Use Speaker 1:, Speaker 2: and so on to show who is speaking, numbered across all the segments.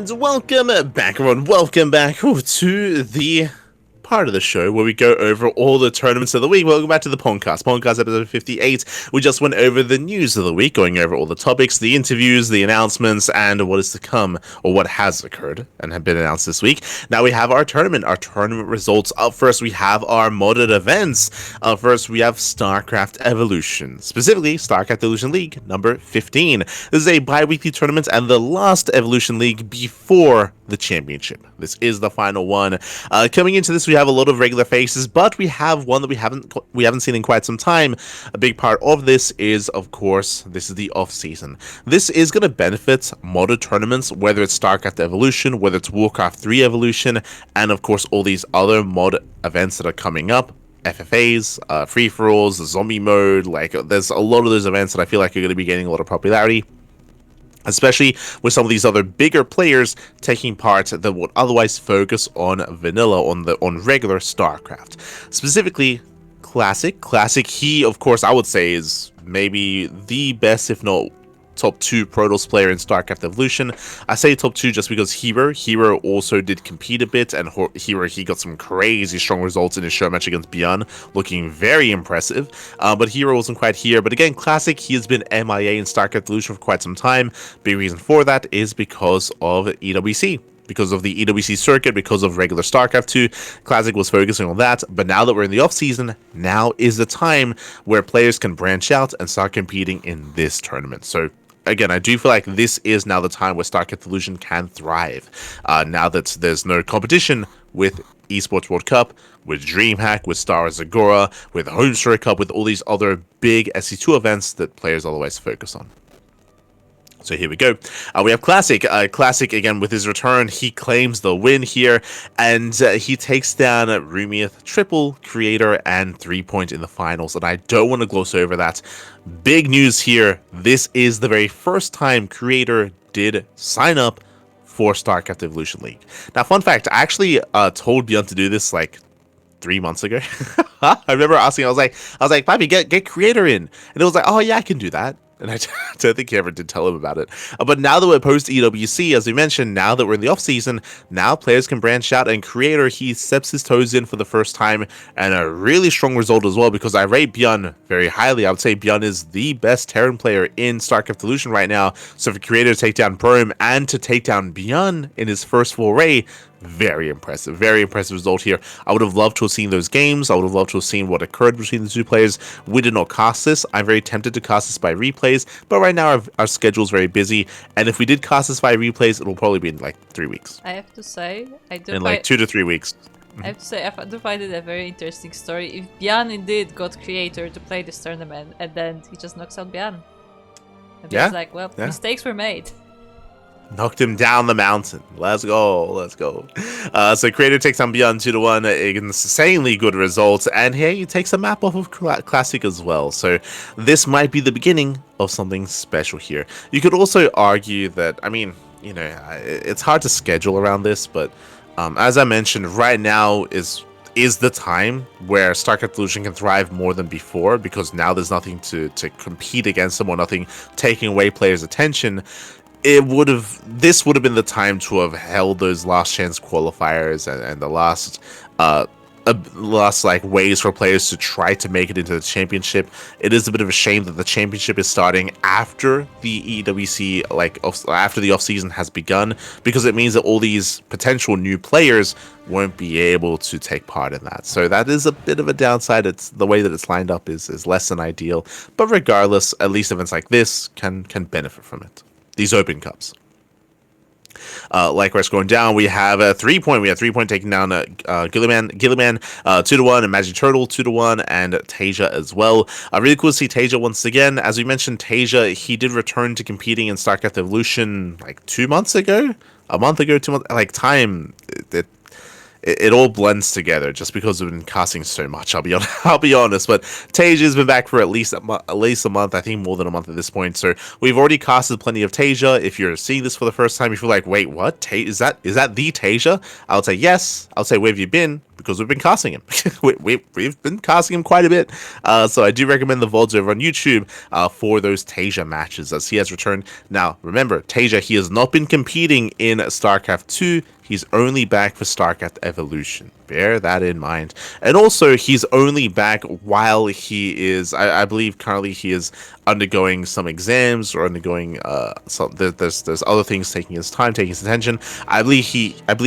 Speaker 1: And welcome back, everyone. Welcome back to the part of the show where we go over all the tournaments of the week. Welcome back to the PondCast. PondCast episode 58. We just went over the news of the week, going over all the topics, the interviews, the announcements, and what is to come, or what has occurred and have been announced this week. Now we have our tournament results. Up first, we have our modded events. Up first, we have StarCraft Evolution, specifically StarCraft Evolution League number 15. This is a bi-weekly tournament and the last Evolution League before the championship. This is the final one. Coming into this, we have a lot of regular faces, but we have one that we haven't seen in quite some time. A big part of this is, of course, this is the off season. This is going to benefit modded tournaments, whether it's StarCraft Evolution, whether it's Warcraft 3 Evolution, and of course all these other mod events that are coming up. FFAs, free-for-alls, zombie mode. Like, there's a lot of those events that I feel like are going to be gaining a lot of popularity, especially with some of these other bigger players taking part that would otherwise focus on vanilla, on regular StarCraft. Specifically, Classic, he, of course, I would say is maybe the best, if not top 2 Protoss player in StarCraft Evolution. I say top 2 just because Hero also did compete a bit, and he got some crazy strong results in his show match against Bjorn, looking very impressive. But Hero wasn't quite here. But again, Classic, he has been MIA in StarCraft Evolution for quite some time. Big reason for that is because of EWC. Because of the EWC circuit, because of regular StarCraft 2, Classic was focusing on that. But now that we're in the off-season, now is the time where players can branch out and start competing in this tournament. So again, I do feel like this is now the time where StarCraft Evolution can thrive. Now that there's no competition with Esports World Cup, with DreamHack, with Star Wars Agora, with Homestory Cup, with all these other big SC2 events that players otherwise focus on. So here we go. We have Classic. Classic, again, with his return, he claims the win here, and he takes down Rumiath, triple, Creator, and 3-point in the finals, and I don't want to gloss over that. Big news here. This is the very first time Creator did sign up for StarCraft Evolution League. Now, fun fact, I actually told Bjorn to do this, like, 3 months ago. I remember asking, I was like, Bobby, get Creator in. And it was like, oh, yeah, I can do that. And I don't think he ever did tell him about it. But now that we're post-EWC, as we mentioned, now that we're in the off-season, now players can branch out, and Creator, he steps his toes in for the first time, and a really strong result as well, because I rate Bjorn very highly. I would say Bjorn is the best Terran player in StarCraft Evolution right now. So for Creator to take down Brom and to take down Bjorn in his first foray, very impressive result here. I would have loved to have seen those games. I would have loved to have seen what occurred between the two players. We did not cast this. I'm very tempted to cast this by replays, but right now our schedule is very busy, and if we did cast this by replays, it will probably be in like 3 weeks.
Speaker 2: I have to say,
Speaker 1: in like 2 to 3 weeks.
Speaker 2: I have to say, I do find it a very interesting story. If Bjorn indeed got Creator to play this tournament, and then he just knocks out Bjorn. And it's like, well, mistakes were made.
Speaker 1: Knocked him down the mountain. Let's go. So Creator takes on Bjorn 2-1. Insanely good results. And here he takes a map off of Classic as well. So this might be the beginning of something special here. You could also argue that, I mean, you know, it's hard to schedule around this, but as I mentioned, right now is the time where StarCraft Evolution can thrive more than before, because now there's nothing to compete against them, or nothing taking away players' attention. This would have been the time to have held those last chance qualifiers and the last like ways for players to try to make it into the championship. It is a bit of a shame that the championship is starting after the EWC, after the off season has begun, because it means that all these potential new players won't be able to take part in that. So that is a bit of a downside. It's the way that it's lined up is less than ideal, but regardless, at least events like this can benefit from it. These open cups. Likewise, going down, we have a 3-point. We have 3-point taking down Gilliman 2-1, and Magic Turtle 2-1, and Tasia as well. Really cool to see Tasia once again. As we mentioned, Tasia, he did return to competing in StarCraft Evolution like 2 months ago, a month ago, 2 months. Like, time, it all blends together just because we've been casting so much. I'll be honest, but Tasia's been back for at least a month. I think more than a month at this point. So we've already casted plenty of Tasia. If you're seeing this for the first time, if you're like, wait, what? Is that the Tasia? I would say yes. I'll say, where have you been? Because we've been casting him. We've been casting him quite a bit. So I do recommend the VODs over on YouTube for those Tasia matches as he has returned. Now, remember, Tasia, he has not been competing in StarCraft 2. He's only back for StarCraft Evolution. Bear that in mind. And also, he's only back while he is, I believe currently he is undergoing some exams or undergoing there's other things taking his time, taking his attention. I believe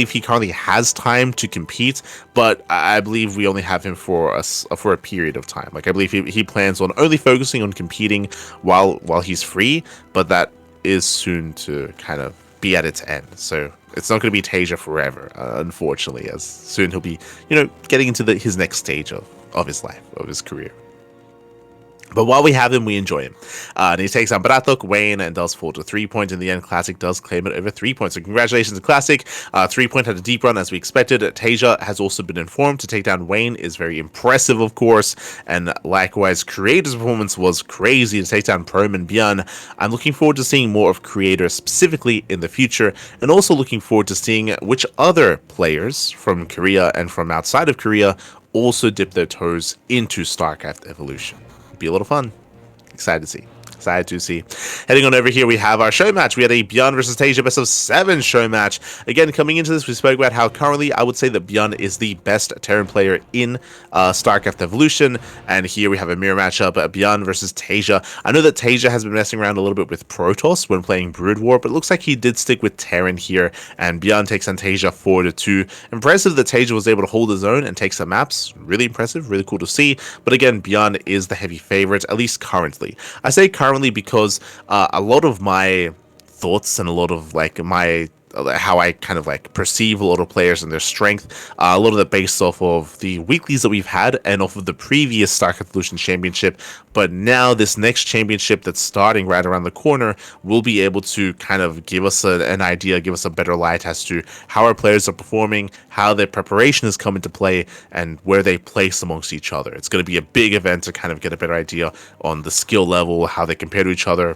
Speaker 1: he currently has time to compete, but I believe we only have him for a period of time. Like I believe he plans on only focusing on competing while he's free, but that is soon to kind of be at its end. So it's not going to be Tasia forever, unfortunately, as soon he'll be, getting into his next stage of his life, of his career. But while we have him, we enjoy him. And he takes on Barathok, Wayne, and does fall to 3 points. In the end, Classic does claim it over 3 points. So congratulations to Classic. 3 point had a deep run as we expected. Tasia has also been informed to take down Wayne is very impressive, of course. And likewise, Creator's performance was crazy to take down Prom and Bjorn. I'm looking forward to seeing more of Creator specifically in the future. And also looking forward to seeing which other players from Korea and from outside of Korea also dip their toes into StarCraft Evolution. Be a little fun. Excited to see. Heading on over here, we have our show match. We had a Bjorn versus Tasia best of 7 show match. Again, coming into this, we spoke about how currently I would say that Bjorn is the best Terran player in StarCraft Evolution. And here we have a mirror matchup, Bjorn versus Tasia. I know that Tasia has been messing around a little bit with Protoss when playing Brood War, but it looks like he did stick with Terran here. And Bjorn takes on Tasia 4-2. Impressive that Tasia was able to hold his own and take some maps. Really impressive, really cool to see. But again, Bjorn is the heavy favorite, at least currently. I say currently because a lot of my thoughts and a lot of how I kind of perceive a lot of players and their strength, a lot of that based off of the weeklies that we've had and off of the previous StarCraft Evolution Championship. But now this next championship that's starting right around the corner will be able to kind of give us an idea, give us a better light as to how our players are performing, how their preparation has come into play, and where they place amongst each other. It's going to be a big event to kind of get a better idea on the skill level, how they compare to each other.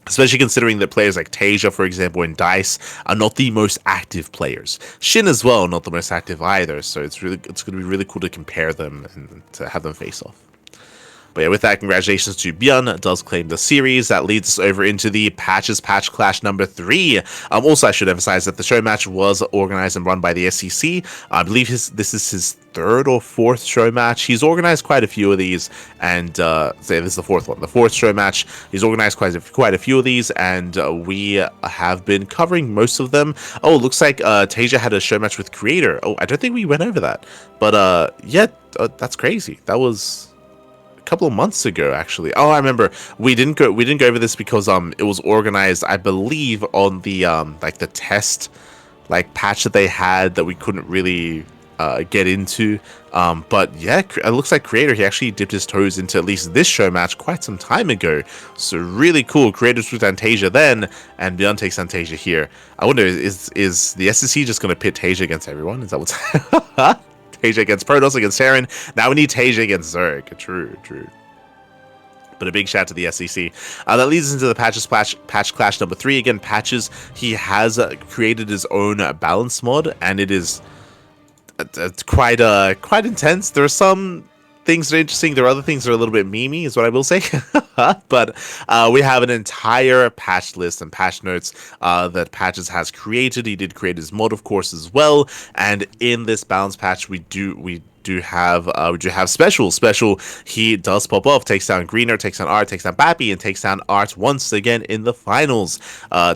Speaker 1: Especially considering that players like Tasia, for example, and Dice are not the most active players. Shin as well, not the most active either. So it's going to be really cool to compare them and to have them face off. But yeah, with that, congratulations to Bjorn, does claim the series. That leads us over into the Patches Patch Clash number 3. Also, I should emphasize that the show match was organized and run by the SEC. I believe this is his 3rd or 4th show match. He's organized quite a few of these, and this is the 4th one. The 4th show match, he's organized quite a few of these, and we have been covering most of them. Oh, looks like Tasia had a show match with Creator. Oh, I don't think we went over that, but yeah, that's crazy. That was couple of months ago, actually. Oh, I remember we didn't go over this because it was organized, I believe, on the the test patch that they had that we couldn't really get into. But yeah, it looks like Creator, he actually dipped his toes into at least this show match quite some time ago. So really cool. Creator's with Tasia then, and Bjorn takes Tasia here. I wonder, is the SEC just going to pit Tasia against everyone? Is that what's Tasia against Protoss against Terran. Now we need Tasia against Zerg. True. But a big shout to the SEC. That leads us into the Patch Clash number 3. Again, Patches, he has created his own balance mod, and it's quite intense. There are some things that are interesting. There are other things that are a little bit memey, is what I will say. But we have an entire patch list and patch notes that Patches has created. He did create his mod, of course, as well. And in this balance patch, we do have special. He does pop off, takes down Greener, takes down Art, takes down Bappy, and takes down Art once again in the finals.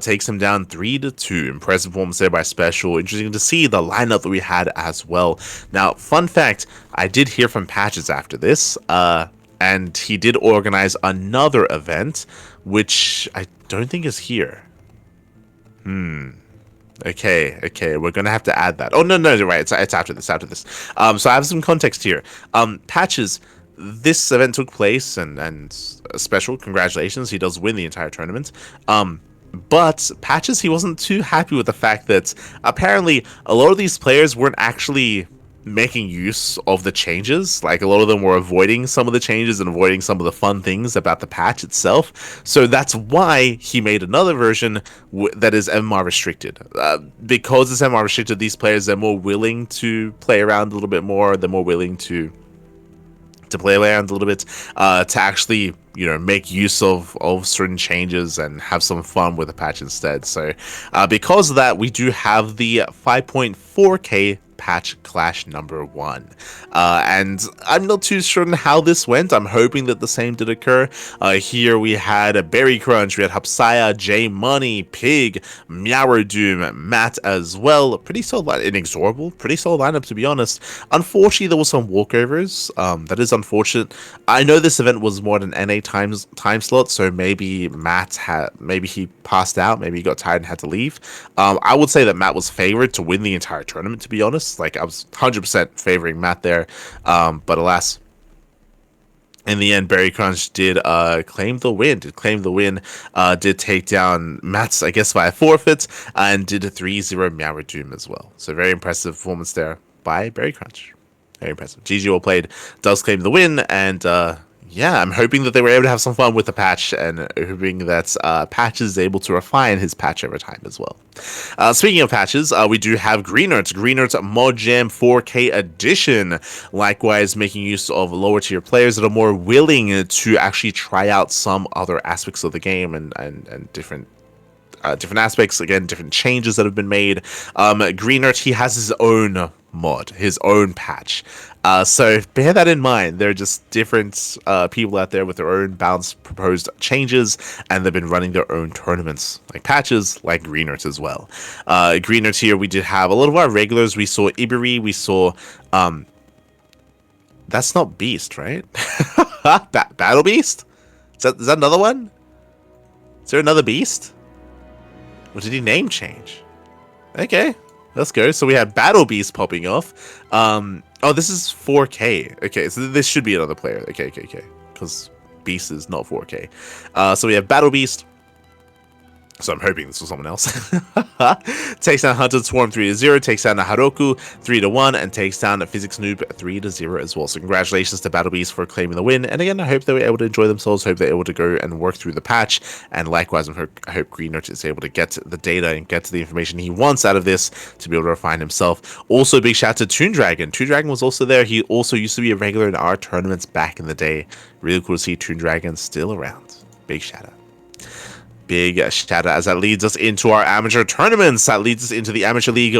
Speaker 1: Takes him down 3-2. Impressive performance there by Special. Interesting to see the lineup that we had as well. Now, fun fact, I did hear from Patches after this, and he did organize another event, which I don't think is here. Okay, we're gonna have to add that. Oh, no, you're right, it's after this. So I have some context here. Patches, this event took place, and Special, congratulations, he does win the entire tournament. But Patches, he wasn't too happy with the fact that apparently a lot of these players weren't actually making use of the changes. Like, a lot of them were avoiding some of the changes and avoiding some of the fun things about the patch itself. So that's why he made another version that is MMR restricted. Because it's MMR restricted, these players are more willing to play around a little bit more. They're more willing to play around a little bit, to actually, make use of certain changes and have some fun with the patch instead. So because of that, we do have the 5.4K patch clash number 1, and I'm not too sure on how this went. I'm hoping that the same did occur. Here we had a Berry Crunch, we had Hapsaya, J Money, Pig, Meowdoom, Matt as well. Pretty solid, Inexorable, pretty solid lineup, to be honest. Unfortunately, there was some walkovers. That is unfortunate. I know this event was more than NA time slot, so maybe maybe he passed out, maybe he got tired and had to leave. I would say that Matt was favored to win the entire tournament, to be honest. Like, I was 100% favoring Matt there, but alas, in the end, Berry Crunch did claim the win. Did take down Matt's, I guess, via forfeit, and did a 3-0 Meowdoom as well. So very impressive performance there by Berry Crunch. Very impressive. GG well played does claim the win, and yeah, I'm hoping that they were able to have some fun with the patch, and hoping that Patches is able to refine his patch over time as well. Speaking of patches, we do have Greenerts Mod Jam 4K Edition, likewise making use of lower tier players that are more willing to actually try out some other aspects of the game and different aspects, again, different changes that have been made. Greenert, he has his own mod, his own patch. So bear that in mind. There are just different people out there with their own balanced proposed changes, and they've been running their own tournaments, like Patches, like Greenert as well. Greenert here, we did have a lot of our regulars. We saw Iberi, we saw... that's not Beast, right? Battle Beast? Is that another one? Is there another Beast? Or did he name change? Okay, let's go. So we have Battle Beast popping off. Oh, this is 4K. Okay, so this should be another player. Okay. Because Beast is not 4K. So we have Battle Beast. So I'm hoping this was someone else. Takes down Hunted Swarm 3-0, takes down Haroku 3-1, and takes down Physics Noob 3-0 as well. So congratulations to Battle Beast for claiming the win. And again, I hope they were able to enjoy themselves. Hope they're able to go and work through the patch. And likewise, I hope Greenert is able to get the data and get to the information he wants out of this to be able to refine himself. Also, big shout out to Toon Dragon. Toon Dragon was also there. He also used to be a regular in our tournaments back in the day. Really cool to see Toon Dragon still around. Big shout out. Big shout out as that leads us into our amateur tournaments. That leads us into the Amateur League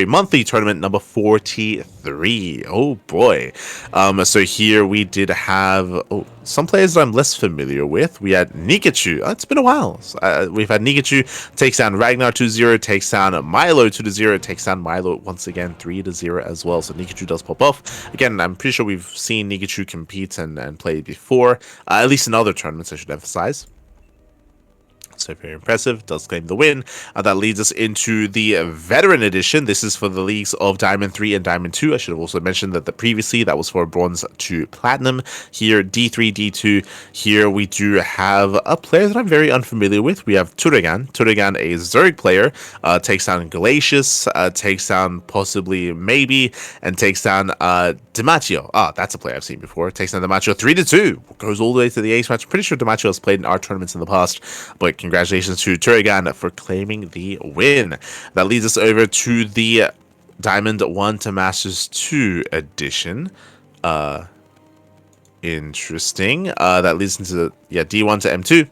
Speaker 1: monthly tournament number 43. Oh boy. So here we did have some players that I'm less familiar with. We had Nikachu. It's been a while. We've had Nikachu takes down Ragnar 2-0, takes down Milo 2-0, takes down Milo once again 3-0 as well. So Nikachu does pop off. Again, I'm pretty sure we've seen Nikachu compete and play before, at least in other tournaments, I should emphasize. So very impressive, does claim the win. That leads us into the Veteran Edition. This is for the leagues of Diamond 3 and Diamond 2. I should have also mentioned that previously that was for Bronze to Platinum. Here, D3, D2. Here we do have a player that I'm very unfamiliar with. We have Turegan, a Zerg player. Takes down Glacius, takes down possibly Maybe, and takes down Dimaggio. That's a player I've seen before. Takes down Dimaggio 3-2. Goes all the way to the ace match. I'm pretty sure Dimaggio has played in our tournaments in the past, but congratulations to Turigan for claiming the win. That leads us over to the Diamond 1 to Masters 2 edition. Interesting. That leads into D1 to M2.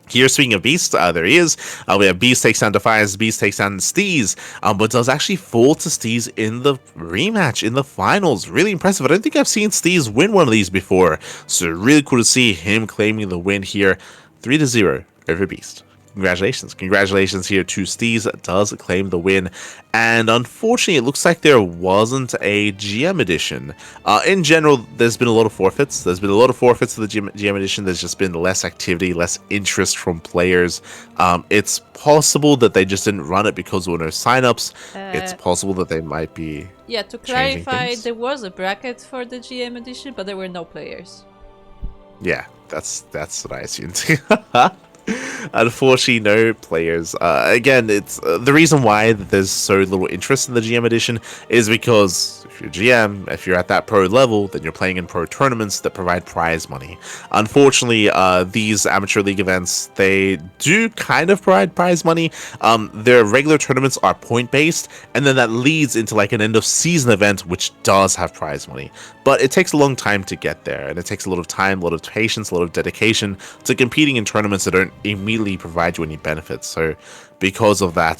Speaker 1: Here, speaking of Beast, there he is. We have Beast takes down Defiance, Beast takes down Steez, but does actually fall to Steez in the rematch, in the finals. Really impressive. I don't think I've seen Steez win one of these before, so really cool to see him claiming the win here. 3-0 over Beast. Congratulations here to Steez. Does claim the win. And unfortunately, it looks like there wasn't a GM edition. In general, there's been a lot of forfeits. There's been a lot of forfeits to the GM edition. There's just been less activity, less interest from players. It's possible that they just didn't run it because there were no signups. It's possible that they might be.
Speaker 2: Yeah, to clarify, there was a bracket for the GM edition, but there were no players.
Speaker 1: Yeah, that's what I assumed. Unfortunately, no players. Again, it's the reason why there's so little interest in the GM edition is because if you're GM, if you're at that pro level, then you're playing in pro tournaments that provide prize money. Unfortunately, these amateur league events, they do kind of provide prize money. Their regular tournaments are point based, and then that leads into like an end of season event, which does have prize money. But it takes a long time to get there, and it takes a lot of time, a lot of patience, a lot of dedication to competing in tournaments that don't immediately provide you any benefits. So because of that,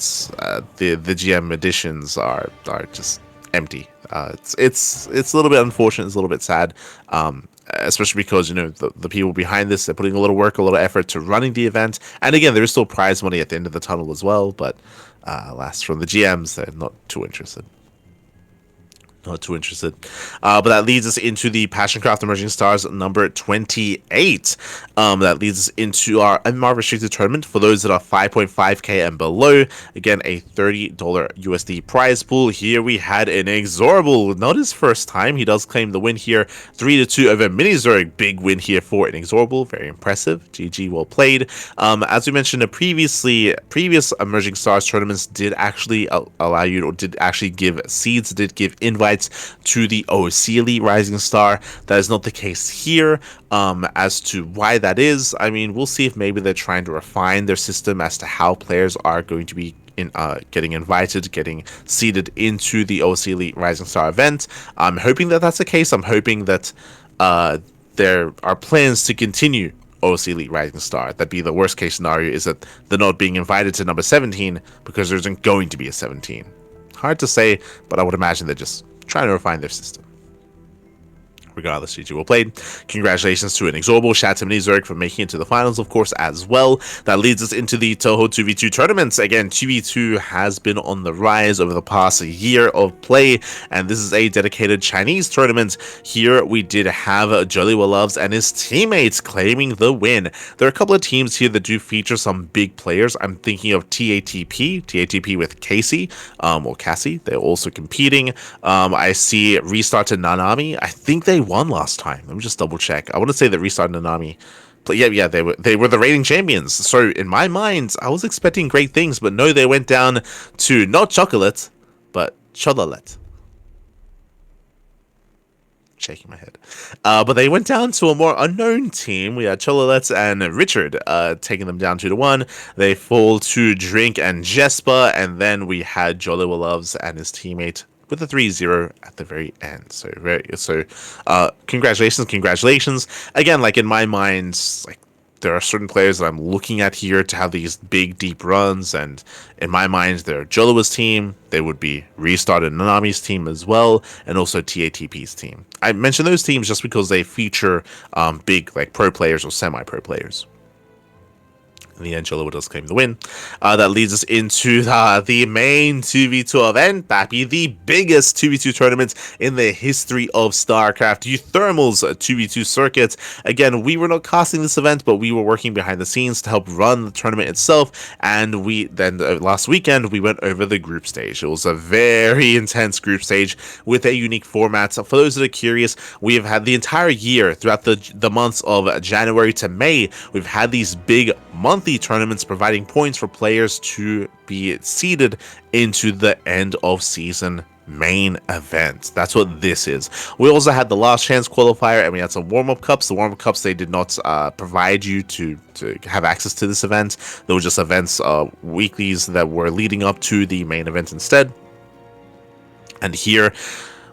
Speaker 1: the GM editions are just empty. It's a little bit unfortunate, it's a little bit sad, especially because, you know, the people behind this, they're putting a lot of work, a lot of effort to running the event, and again, there is still prize money at the end of the tunnel as well, but alas, from the GMs, they're not too interested. Not too interested. But that leads us into the PassionCraft Emerging Stars number 28. That leads us into our MMR restricted tournament for those that are 5.5k and below. Again, a $30 USD prize pool. Here we had Inexorable. Not his first time. He does claim the win here. 3-2 over Minizorg. Big win here for Inexorable. Very impressive. GG, well played. As we mentioned previous Emerging Stars tournaments did actually allow you, or did actually give seeds, did give invites to the OSC Elite Rising Star. That is not the case here. As to why that is, I mean, we'll see if maybe they're trying to refine their system as to how players are going to be getting invited, getting seeded into the OSC Elite Rising Star event. I'm hoping that that's the case. I'm hoping that there are plans to continue OSC Elite Rising Star. That'd be the worst case scenario, is that they're not being invited to number 17 because there isn't going to be a 17. Hard to say, but I would imagine they're just trying to refine their system. Regardless, GG well played. Congratulations to Inexorable. Shout out to Minizorg for making it to the finals, of course, as well. That leads us into the Toho 2v2 tournaments. Again, 2v2 has been on the rise over the past year of play, and this is a dedicated Chinese tournament. Here we did have Jollywa Loves and his teammates claiming the win. There are a couple of teams here that do feature some big players. I'm thinking of TATP with Casey, or Cassie. They're also competing. I see Restart to Nanami. I think they won last time. Let me just double check. I want to say that Restart and Nanami, but yeah, they were the reigning champions. So in my mind, I was expecting great things, but no, they went down to not chocolate, but Chololet. Shaking my head. But they went down to a more unknown team. We had Chololet and Richard taking them down 2-1. They fall to Drink and Jesper, and then we had Jollywa Loves and his teammate with a 3-0 at the very end. So congratulations. Again, like in my mind, like there are certain players that I'm looking at here to have these big deep runs, and in my mind they're Jollywa's team, they would be Restart and Nanami's team as well, and also TATP's team. I mention those teams just because they feature big like pro players or semi-pro players. In the end, Jollywa does claim the win. That leads us into the main 2v2 event. That be the biggest 2v2 tournament in the history of StarCraft. Euthermal's 2v2 circuit. Again, we were not casting this event, but we were working behind the scenes to help run the tournament itself. And we then last weekend we went over the group stage. It was a very intense group stage with a unique format. So for those that are curious, we have had the entire year throughout the months of January to May. We've had these big monthly tournaments providing points for players to be seeded into the end of season main event. That's what this is. We also had the last chance qualifier, and we had some warm-up cups. The warm-up cups, they did not provide you to have access to this event. They were just events, weeklies that were leading up to the main event instead. And here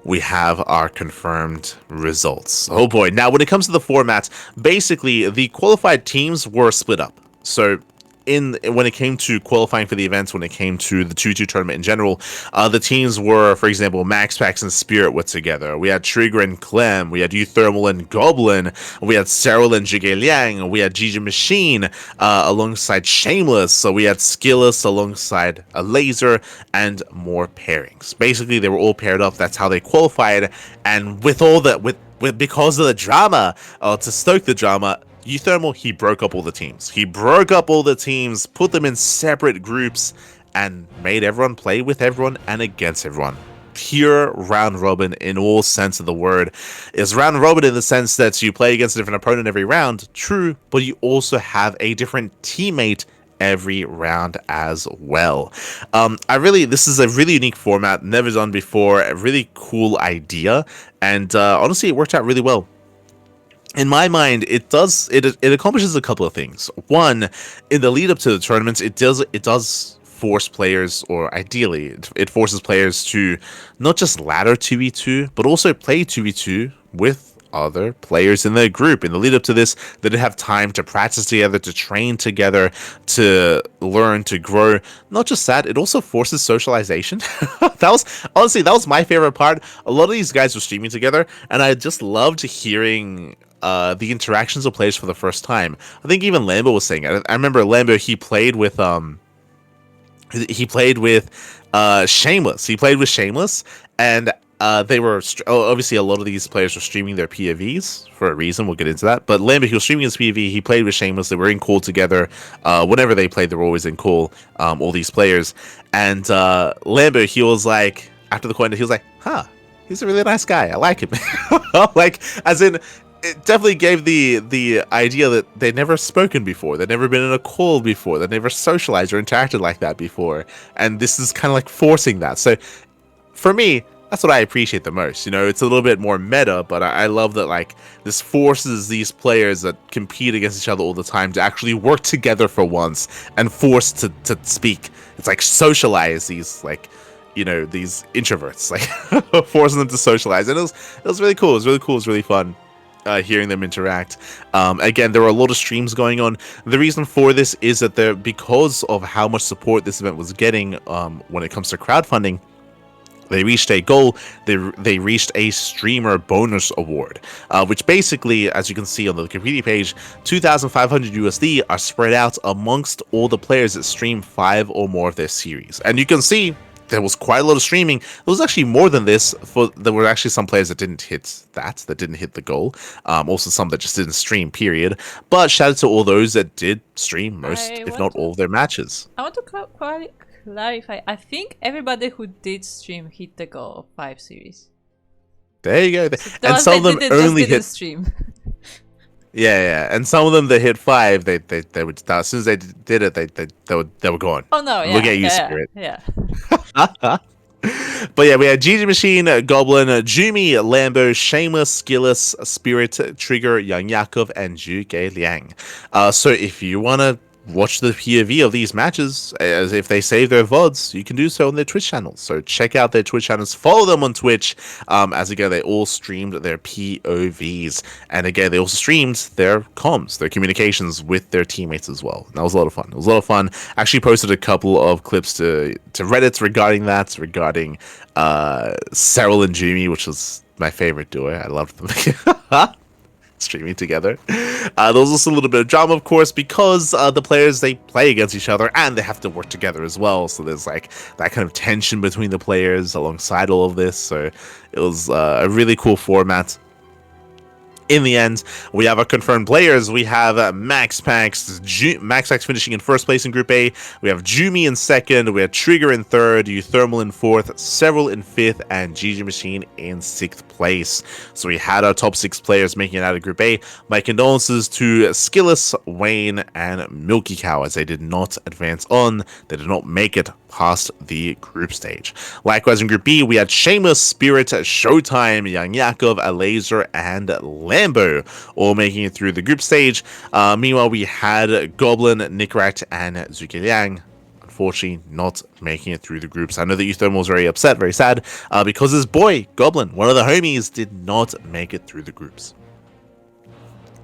Speaker 1: we have our confirmed results. Oh boy. Now, when it comes to the format, basically the qualified teams were split up. So when it came to qualifying for the events, when it came to the 2-2 tournament in general, the teams were, for example, Max Pax and Spirit were together. We had Trigger and Clem. We had Euthermal and Goblin. We had Cyril and Jiggy Liang. We had Gigi Machine alongside Shameless. So we had Skillus alongside a Laser and more pairings. Basically, they were all paired up. That's how they qualified. And with all that, because of the drama, to stoke the drama, Euthermal, he broke up all the teams. He broke up all the teams, put them in separate groups, and made everyone play with everyone and against everyone. pure round robin in all sense of the word. It's round robin in the sense that you play against a different opponent every round, true, but you also have a different teammate every round as well. This is a really unique format, never done before, a really cool idea, and honestly, it worked out really well. In my mind, it accomplishes a couple of things. One, in the lead up to the tournaments, it does force players, or ideally, it forces players to not just ladder 2v2, but also play 2v2 with other players in their group. In the lead up to this, they didn't have time to practice together, to train together, to learn, to grow. Not just that, it also forces socialization. That was my favorite part. A lot of these guys were streaming together, and I just loved hearing the interactions of players for the first time. I think even Lambo was saying it. I remember Lambo, he played with Shameless. He played with Shameless, and they were obviously, a lot of these players were streaming their POVs for a reason. We'll get into that. But Lambert, he was streaming his POV. He played with Shameless. They were in call together. Whenever they played, they were always in call. All these players, and Lambert, he was like, after the coin, he was like, "Huh, he's a really nice guy. I like him." Like, as in, it definitely gave the idea that they'd never spoken before, they'd never been in a call before, they'd never socialized or interacted like that before, and this is kind of like forcing that. So for me, that's what I appreciate the most. You know, it's a little bit more meta, but I love that, like, this forces these players that compete against each other all the time to actually work together for once and forced to speak. It's like socialize these, like, you know, these introverts, like forcing them to socialize. And it was really cool. It was really cool. It was really fun. Hearing them interact. Again, there were a lot of streams going on. The reason for this is that because of how much support this event was getting when it comes to crowdfunding, they reached a goal. They reached a streamer bonus award, which basically, as you can see on the Wikipedia page, 2,500 USD are spread out amongst all the players that stream 5 or more of their series. And you can see there was quite a lot of streaming. There was actually more than this. There were actually some players that didn't hit the goal. Also some that just didn't stream, period. But shout out to all those that did stream most, if not all of their matches.
Speaker 2: I want to clarify. I think everybody who did stream hit the goal of 5 series.
Speaker 1: There you go. So and some of them only hit
Speaker 2: stream.
Speaker 1: Yeah, and some of them that hit 5, they would start. As soon as they did it, they were gone.
Speaker 2: Oh no, yeah,
Speaker 1: we'll get used to it.
Speaker 2: Yeah.
Speaker 1: But yeah, we had GG Machine, Goblin, Jumi, Lambo, Shameless, Skilless, Spirit, Trigger, Yang Yakov, and Zhu Ge Liang. So if you wanna watch the POV of these matches, as if they save their VODs, you can do so on their Twitch channels. So check out their Twitch channels, follow them on Twitch. As again, they all streamed their POVs, and again, they also streamed their comms, their communications with their teammates as well. And that was a lot of fun. It was a lot of fun. Actually posted a couple of clips to Reddit regarding that, regarding Cyril and Jimmy, which was my favorite duo. I loved them. Streaming together. There was also a little bit of drama, of course, because the players, they play against each other and they have to work together as well. So there's like that kind of tension between the players alongside all of this. So it was a really cool format. In the end, we have our confirmed players. We have MaxPax finishing in first place in Group A. We have Jumi in second. We have Trigger in third. Euthermal in fourth. Several in fifth. And GG Machine in sixth place. So we had our top 6 players making it out of Group A. My condolences to Skilless, Wayne, and Milky Cow, as they did not advance on. They did not make it past the group stage. Likewise, in Group B, we had Shameless, Spirit, Showtime, Yang Yakov, Laser, and Lambo, all making it through the group stage. Meanwhile, we had Goblin, Nickrat, and Zhuge Liang, unfortunately not making it through the groups. I know that Euthermal was very upset, very sad, because his boy, Goblin, one of the homies, did not make it through the groups.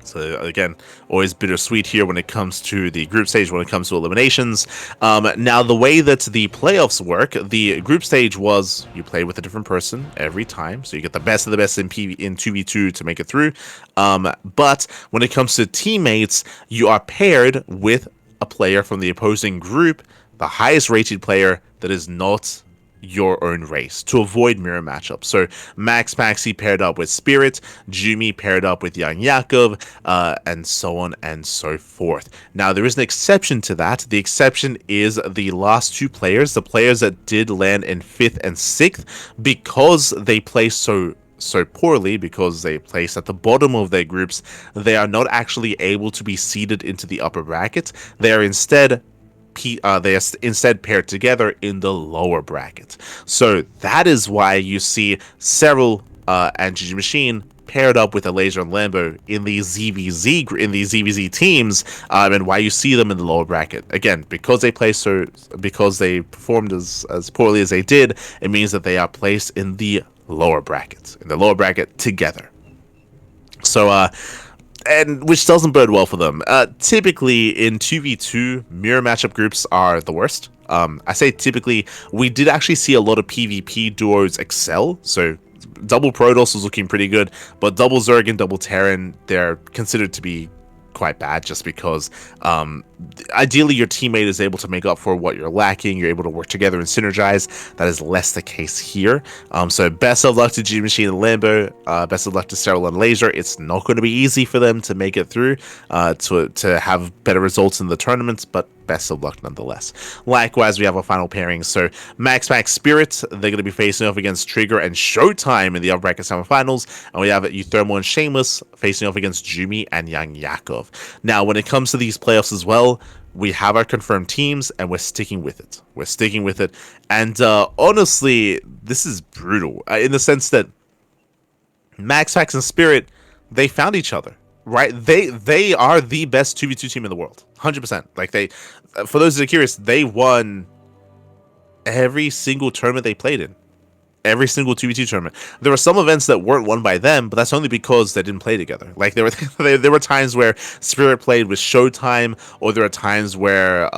Speaker 1: So again, always bittersweet here when it comes to the group stage, when it comes to eliminations. Now, the way that the playoffs work, the group stage was you play with a different person every time. So you get the best of the best in 2v2 to make it through. But when it comes to teammates, you are paired with a player from the opposing group, the highest rated player that is not your own race to avoid mirror matchups. So Max Maxi paired up with Spirit, Jumi paired up with Young Yakov, and so on and so forth. Now, there is an exception to that. The exception is the last two players, the players that did land in 5th and 6th, because they play so poorly, because they place at the bottom of their groups, they are not actually able to be seeded into the upper bracket. They are instead paired together in the lower bracket. So that is why you see several Anti Machine paired up with a Laser and Lambo in these ZVZ teams, and why you see them in the lower bracket. Again, because they performed as poorly as they did, it means that they are placed in the lower bracket together. So and which doesn't bode well for them. Typically, in 2v2, mirror matchup groups are the worst. I say typically, we did actually see a lot of PvP duos excel, so double Protoss was looking pretty good, but double Zerg and double Terran, they're considered to be quite bad, just because ideally your teammate is able to make up for what you're lacking. You're able to work together and synergize. That is less the case here. So best of luck to G Machine and Lambo. Best of luck to Sterile and Laser. It's not going to be easy for them to make it through to have better results in the tournaments, but best of luck nonetheless. Likewise, we have our final pairings. So Max Spirit, they're going to be facing off against Trigger and Showtime in the upper bracket semifinals, and we have Euthermal and Shameless facing off against Jumi and Young Yakov. Now, when it comes to these playoffs as well, we have our confirmed teams, and we're sticking with it. And honestly, this is brutal in the sense that Max and Spirit, they found each other. Right, they are the best 2v2 team in the world, 100%. Like, they, for those that are curious, they won every single tournament they played in, every single 2v2 tournament. There were some events that weren't won by them, but that's only because they didn't play together. Like, there were times where Spirit played with Showtime, or there were times where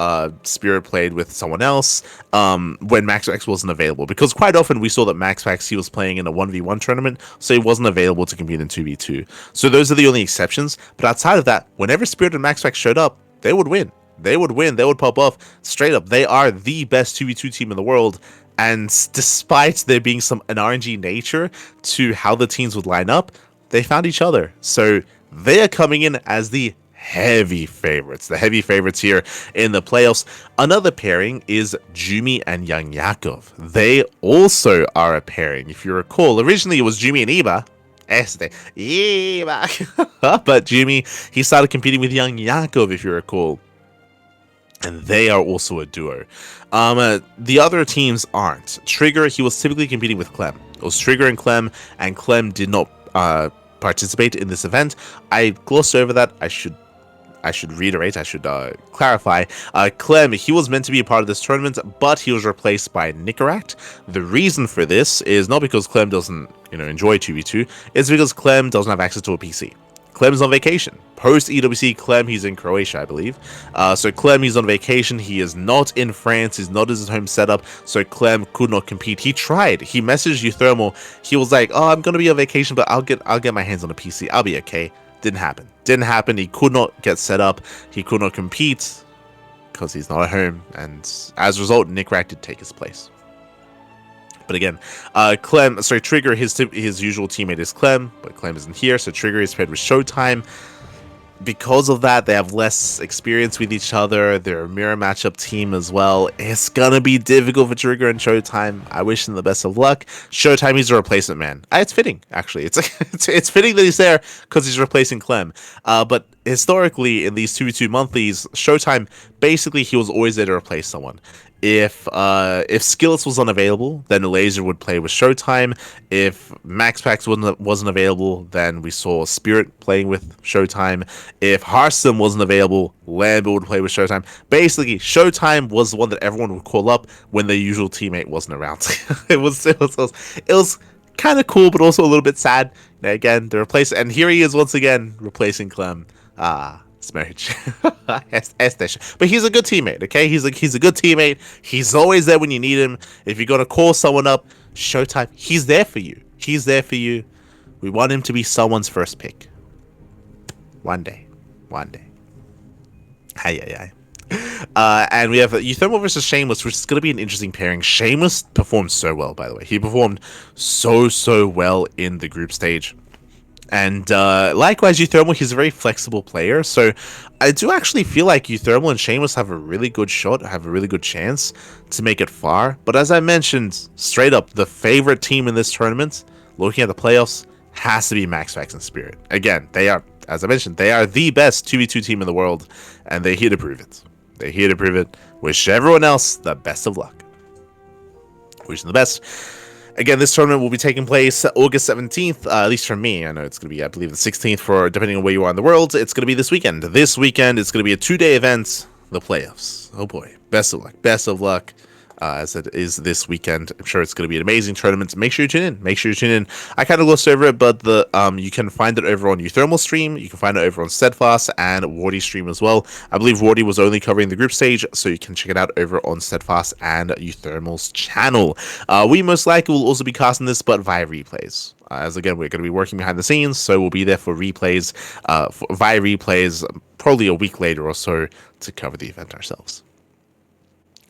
Speaker 1: Spirit played with someone else when Max wasn't available. Because quite often we saw that Max he was playing in a 1v1 tournament, so he wasn't available to compete in 2v2. So those are the only exceptions. But outside of that, whenever Spirit and Max showed up, they would win. They would pop off straight up. They are the best 2v2 team in the world. And despite there being an RNG nature to how the teams would line up, they found each other. So they are coming in as the heavy favorites here in the playoffs. Another pairing is Jumi and Young Yakov. They also are a pairing. If you recall, originally it was Jumi and Iba. But Jumi, he started competing with Young Yakov, if you recall. And they are also a duo. The other teams aren't. Trigger, he was typically competing with Clem. It was Trigger and Clem did not participate in this event. I glossed over that. I should reiterate, clarify. Clem, he was meant to be a part of this tournament, but he was replaced by Nicorette. The reason for this is not because Clem doesn't, enjoy 2v2, it's because Clem doesn't have access to a PC. Clem's on vacation. Post EWC, Clem, he's in Croatia, I believe. So Clem, he's on vacation. He is not in France. He's not in his home setup. So Clem could not compete. He tried. He messaged Euthermal. He was like, "Oh, I'm gonna be on vacation, but I'll get my hands on a PC. I'll be okay." Didn't happen. He could not get set up. He could not compete because he's not at home. And as a result, Nicorette did take his place. But again, Trigger, his usual teammate is Clem, but Clem isn't here, so Trigger is paired with Showtime. Because of that, they have less experience with each other. They're a mirror matchup team as well. It's gonna be difficult for Trigger and Showtime. I wish him the best of luck. Showtime, he's a replacement man. It's fitting, actually. It's fitting that he's there because he's replacing Clem. But historically, in these 2v2 monthlies, Showtime, basically, he was always there to replace someone. If Skillets was unavailable, then Laser would play with Showtime. If Max wasn't available, then we saw Spirit playing with Showtime. If Hearthstone wasn't available, Lambo would play with Showtime. Basically, Showtime was the one that everyone would call up when their usual teammate wasn't around. It was kind of cool, but also a little bit sad. Again, the replace, and here he is once again replacing Clem. Smirch. But he's a good teammate, okay? He's a good teammate. He's always there when you need him. If you're gonna call someone up, Showtime, he's there for you. We want him to be someone's first pick. One day. Hi. And we have Euthermal versus Shameless, which is going to be an interesting pairing. Shameless performed so well, by the way. He performed so well in the group stage. And likewise, Euthermal, he's a very flexible player. So I do actually feel like Euthermal and Shameless have a really good shot, have a really good chance to make it far. But as I mentioned, straight up, the favorite team in this tournament, looking at the playoffs, has to be Max Fax and Spirit. Again, they are, as I mentioned, they are the best 2v2 team in the world, and they're here to prove it. They're here to prove it. Wish everyone else the best of luck. Wish them the best. Again, this tournament will be taking place August 17th, at least for me. I know it's going to be, I believe, the 16th for, depending on where you are in the world. It's going to be this weekend. This weekend, it's going to be a 2-day event, the playoffs. Oh boy, best of luck. Best of luck. As it is this weekend. I'm sure it's going to be an amazing tournament. Make sure you tune in. Make sure you tune in. I kind of glossed over it, but you can find it over on Euthermal stream. You can find it over on Steadfast and Wardy stream as well. I believe Wardy was only covering the group stage, so you can check it out over on Steadfast and Euthermal's channel. We most likely will also be casting this, but via replays. As again, we're going to be working behind the scenes, so we'll be there for replays, via replays, probably a week later or so to cover the event ourselves.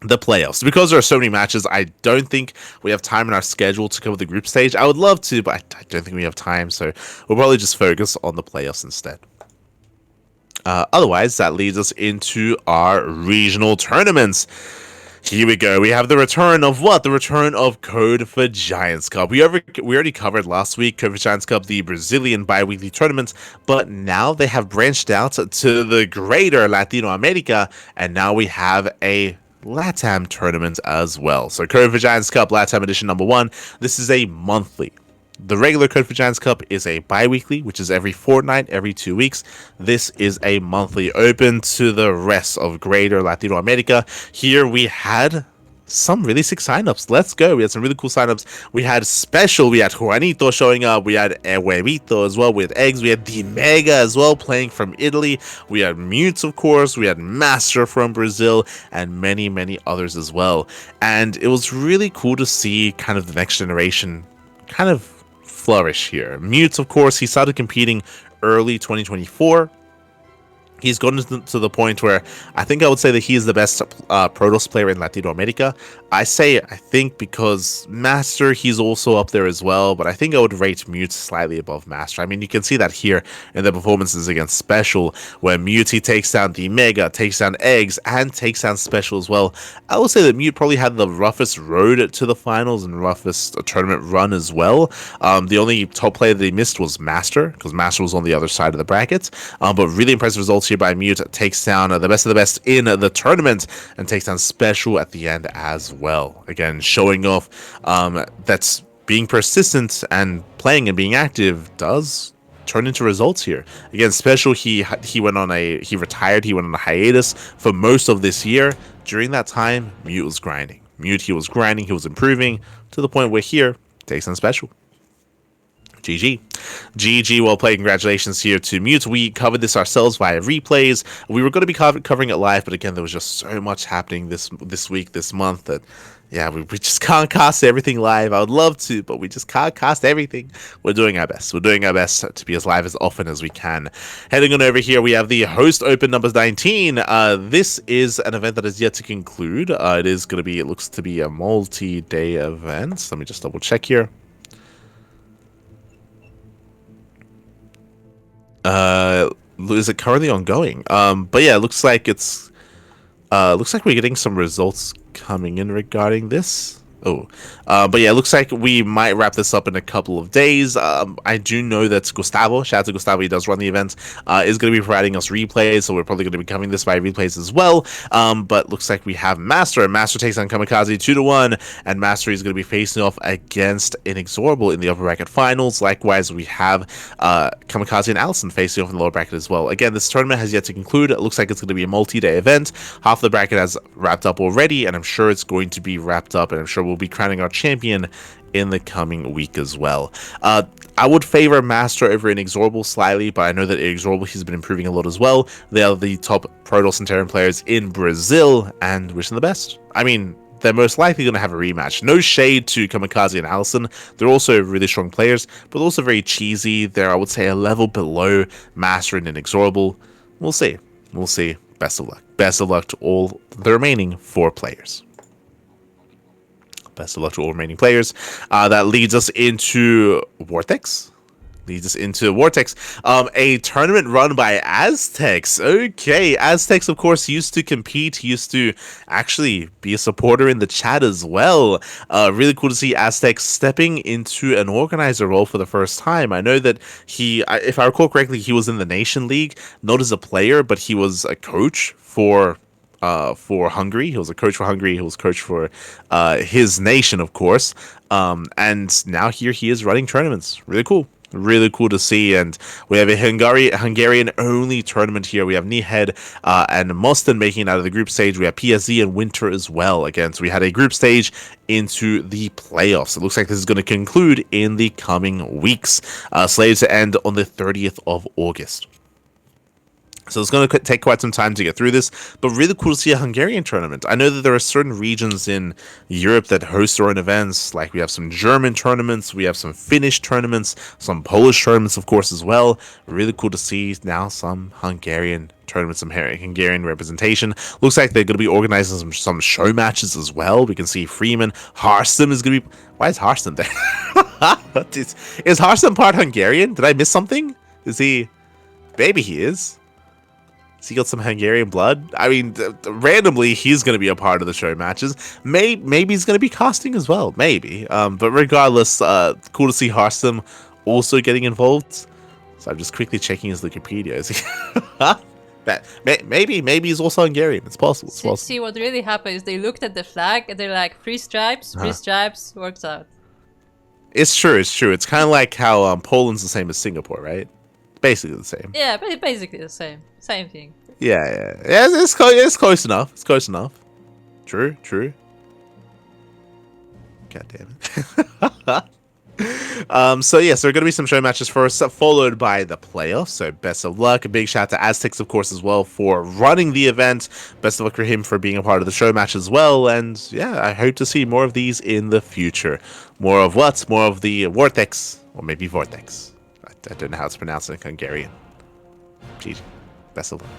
Speaker 1: The playoffs. Because there are so many matches, I don't think we have time in our schedule to cover the group stage. I would love to, but I don't think we have time, so we'll probably just focus on the playoffs instead. Otherwise, that leads us into our regional tournaments. Here we go. We have the return of what? The return of Code for Giants Cup. We already covered last week Code for Giants Cup, the Brazilian bi-weekly tournament, but now they have branched out to the greater Latino America, and now we have a LATAM tournament as well. So Code for Giants Cup LATAM edition number 1. This is a monthly. The regular Code for Giants Cup is a bi-weekly, which is every fortnight, every 2 weeks. This is a monthly, open to the rest of greater Latino America. Here we had some really sick signups. Let's go. We had some really cool signups. We had Special. We had Juanito showing up. We had Huevito as well with eggs. We had the Mega as well playing from Italy. We had Mutes, of course. We had Master from Brazil and many others as well. And it was really cool to see kind of the next generation kind of flourish here. Mutes, of course, he started competing early 2024. He's gotten to the point where I think I would say that he is the best Protoss player in Latino America. I think because Master, he's also up there as well, but I think I would rate Mute slightly above Master. I mean, you can see that here in the performances against Special, where Mute, he takes down the Mega, takes down Eggs, and takes down Special as well. I would say that Mute probably had the roughest road to the finals and roughest tournament run as well. The only top player that he missed was Master, because Master was on the other side of the bracket. But really impressive results here by Mute. Takes down the best of the best in the tournament and takes down Special at the end as well. Again, showing off that's being persistent and playing and being active does turn into results here. Again, Special, he retired, he went on a hiatus for most of this year. During that time, Mute was grinding. He was grinding, he was improving to the point where here takes on Special. GG, well played. Congratulations here to Mute. We covered this ourselves via replays. We were going to be covering it live, but again, there was just so much happening this week, this month, that yeah, we just can't cast everything live. I would love to, but we just can't cast everything. We're doing our best. We're doing our best to be as live as often as we can. Heading on over here, we have the Host Open numbers 19. This is an event that is yet to conclude. It looks to be a multi-day event. Let me just double check here. Is it currently ongoing? But yeah, it looks like we're getting some results coming in regarding this. But yeah, it looks like we might wrap this up in a couple of days. I do know that Gustavo, shout out to Gustavo, he does run the event, is going to be providing us replays, so we're probably going to be covering this by replays as well. But looks like we have Master, and Master takes on Kamikaze 2-1, and Master is going to be facing off against Inexorable in the upper bracket finals. Likewise, we have Kamikaze and Allison facing off in the lower bracket as well. Again, this tournament has yet to conclude. It looks like it's going to be a multi-day event. Half the bracket has wrapped up already, and I'm sure it's going to be wrapped up, and I'm sure we'll be crowning our champion in the coming week as well. I would favor Master over Inexorable slightly, but I know that Inexorable, he's been improving a lot as well. They are the top Protoss and Terran players in Brazil, and wish them the best. I mean, they're most likely going to have a rematch. No shade to Kamikaze and Allison. They're also really strong players, but also very cheesy. They're, I would say, a level below Master and Inexorable. We'll see. best of luck. Best of luck to all the remaining 4 players. Best of luck to all remaining players. That leads us into Vortex. A tournament run by Aztecs. Okay, Aztecs, of course, used to compete, used to actually be a supporter in the chat as well. Really cool to see Aztecs stepping into an organizer role for the first time. I know that if I recall correctly, he was in the Nation League, not as a player, but he was a coach for Hungary. He was a coach for Hungary. He was coach for his nation, of course. And now here he is running tournaments. Really cool. Really cool to see. And we have a Hungarian only tournament here. We have Niehed and Moston making it out of the group stage. We have PSZ and Winter as well. Again, so we had a group stage into the playoffs. It looks like this is going to conclude in the coming weeks. Slated to end on the 30th of August. So it's going to take quite some time to get through this, but really cool to see a Hungarian tournament. I know that there are certain regions in Europe that host their own events, like we have some German tournaments, we have some Finnish tournaments, some Polish tournaments, of course, as well. Really cool to see now some Hungarian tournaments, some Hungarian representation. Looks like they're going to be organizing some show matches as well. We can see Freeman. Harston is going to be... Why is Harston there? Is Harston part Hungarian? Did I miss something? Is he... Maybe he is. Has he got some Hungarian blood? I mean, randomly, he's going to be a part of the show matches. Maybe he's going to be casting as well. Maybe. But regardless, cool to see Harston also getting involved. So I'm just quickly checking his Wikipedia. Maybe he's also Hungarian. It's possible.
Speaker 2: See, what really happened is they looked at the flag and they're like, 3 stripes, 3 stripes, works out.
Speaker 1: It's true. It's kind of like how Poland's the same as Singapore, right? Basically the same.
Speaker 2: Yeah, but basically the same. Same thing.
Speaker 1: Yeah. It's close enough. It's close enough. True. God damn it. So yes, there are going to be some show matches first, followed by the playoffs. So best of luck. A big shout out to Aztecs, of course, as well for running the event. Best of luck for him for being a part of the show match as well. And yeah, I hope to see more of these in the future. More of what? More of the Vortex, or maybe Vortex. I don't know how to pronounce it in Hungarian. GG. Best of luck.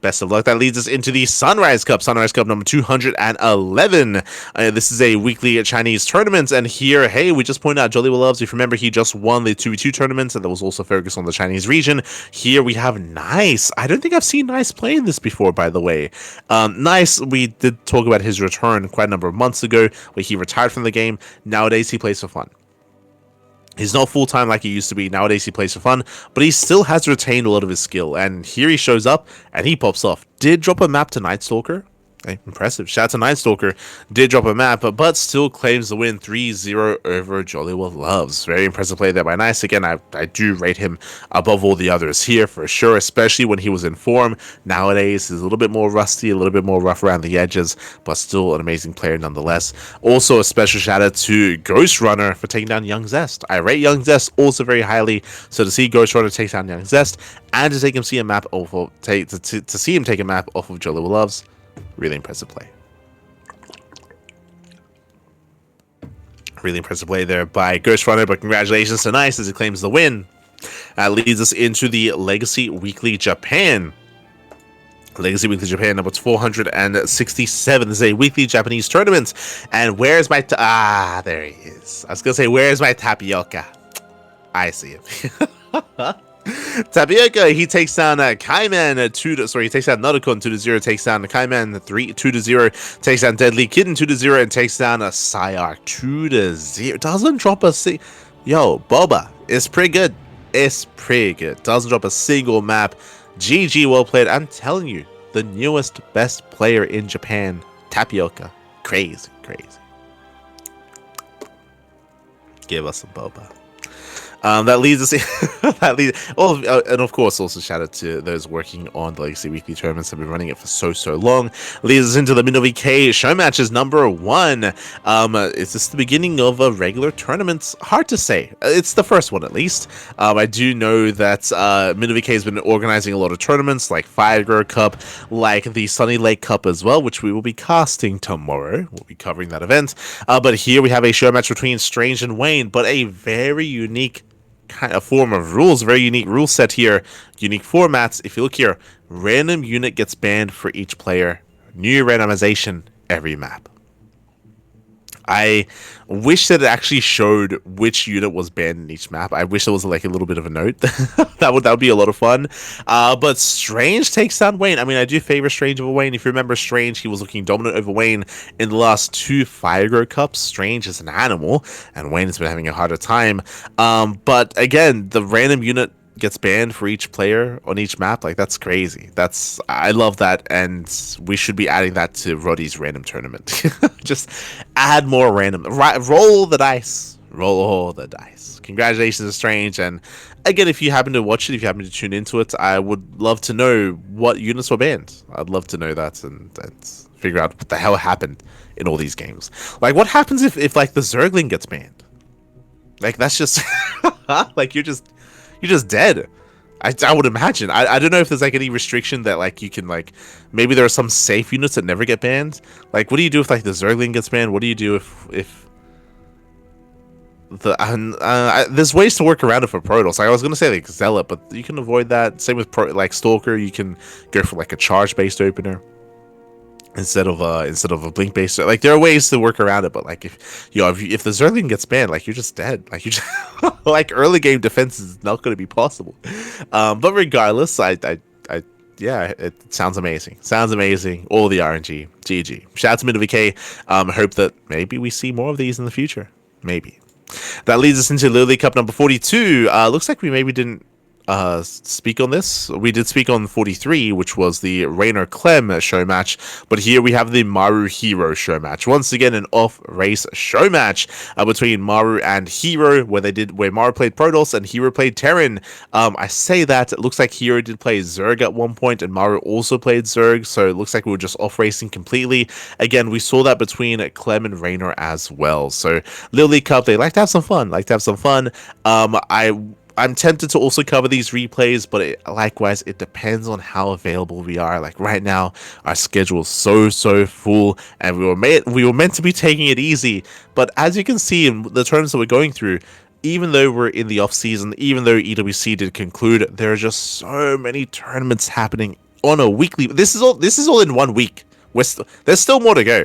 Speaker 1: Best of luck. That leads us into the Sunrise Cup. Sunrise Cup number 211. This is a weekly Chinese tournament. And here, hey, we just pointed out Jolly Will Loves. If you remember, he just won the 2v2 tournament. And that was also focused on the Chinese region. Here we have Nice. I don't think I've seen Nice playing this before, by the way. Nice, we did talk about his return quite a number of months ago, where he retired from the game. Nowadays, he plays for fun. He's not full-time like he used to be. Nowadays, he plays for fun, but he still has retained a lot of his skill. And here he shows up, and he pops off. Did drop a map to Night Stalker. Hey, impressive. Shout out to Night Stalker. Did drop a map, but still claims the win 3-0 over Jolly Will Loves. Very impressive play there by Nice. Again, I do rate him above all the others here for sure, especially when he was in form. Nowadays, he's a little bit more rusty, a little bit more rough around the edges, but still an amazing player nonetheless. Also, a special shout out to Ghost Runner for taking down Young Zest. I rate Young Zest also very highly, so to see Ghost Runner take down Young Zest and to take him see a map off of to see him take a map off of Jolly Will Loves. Really impressive play. Really impressive play there by Ghost Runner, but congratulations to Nice as he claims the win. That leads us into the Legacy Weekly Japan. Legacy Weekly Japan number 467. This is a weekly Japanese tournament. And where's my... there he is. I was going to say, where's my tapioca? I see him. Tapioca, he takes down Kaiman he takes down Nodokun 2-0, takes down Kaiman 2-0, takes down Deadly Kitten 2-0, and takes down a Psyarch 2-0. Doesn't drop a Yo, Boba, it's pretty good. It's pretty good. Doesn't drop a single map. GG, well played. I'm telling you, the newest best player in Japan, Tapioca. Crazy. Give us some Boba. That leads us and of course also shout out to those working on the Legacy Weekly tournaments that have been running it for so long. Leads us into the Minnow VK show matches number 1. Is this the beginning of a regular tournament? Hard to say. It's the first one at least. I do know that Minnow VK has been organizing a lot of tournaments like Firegrow Cup, like the Sunny Lake Cup as well, which we will be casting tomorrow. We'll be covering that event. But here we have a show match between Strange and Wayne, but a very unique kind of form of rules, very unique rule set here, unique formats. If you look here, random unit gets banned for each player, new randomization every map. I wish that it actually showed which unit was banned in each map. I wish there was like a little bit of a note. that would be a lot of fun. But Strange takes down Wayne. I mean, I do favor Strange over Wayne. If you remember Strange, he was looking dominant over Wayne in the last 2 Fire Grow Cups. Strange is an animal, and Wayne has been having a harder time. But again, the random unit gets banned for each player on each map. Like, that's crazy. I love that, and we should be adding that to Roddy's random tournament. Just add more random. Roll the dice. Roll the dice. Congratulations to Strange, and again, if you happen to watch it, if you happen to tune into it, I would love to know what units were banned. I'd love to know that and figure out what the hell happened in all these games. Like, what happens if like the Zergling gets banned? Like, that's just like you're just dead. I would imagine. I don't know if there's like any restriction that like you can like, maybe there are some safe units that never get banned. Like, what do you do if like the Zergling gets banned? What do you do if the there's ways to work around it for Protoss. Like, I was gonna say like Zealot, but you can avoid that. Same with like Stalker. You can go for like a charge based opener instead of a blink based. Like, there are ways to work around it, but like if the Zergling gets banned, like, you're just dead. Like, you just like early game defense is not going to be possible. But regardless, yeah, it sounds amazing. Sounds amazing. All the RNG. GG. Shout out to MidVK. Hope that maybe we see more of these in the future. Maybe. That leads us into Lily Cup number 42. Looks like we maybe didn't speak on this. We did speak on 43, which was the Raynor Clem show match, but here we have the Maru Hero show match. Once again, an off-race show match between Maru and Hero, where Maru played Protoss and Hero played Terran. I say that it looks like Hero did play Zerg at one point, and Maru also played Zerg, so it looks like we were just off-racing completely. Again, we saw that between Clem and Raynor as well. So Lily Cup, they like to have some fun. I'm tempted to also cover these replays, but likewise, it depends on how available we are. Like, right now, our schedule is so full, and we were meant to be taking it easy. But as you can see in the tournaments that we're going through, even though we're in the off season, even though EWC did conclude, there are just so many tournaments happening on a weekly. This is all in 1 week. There's still more to go,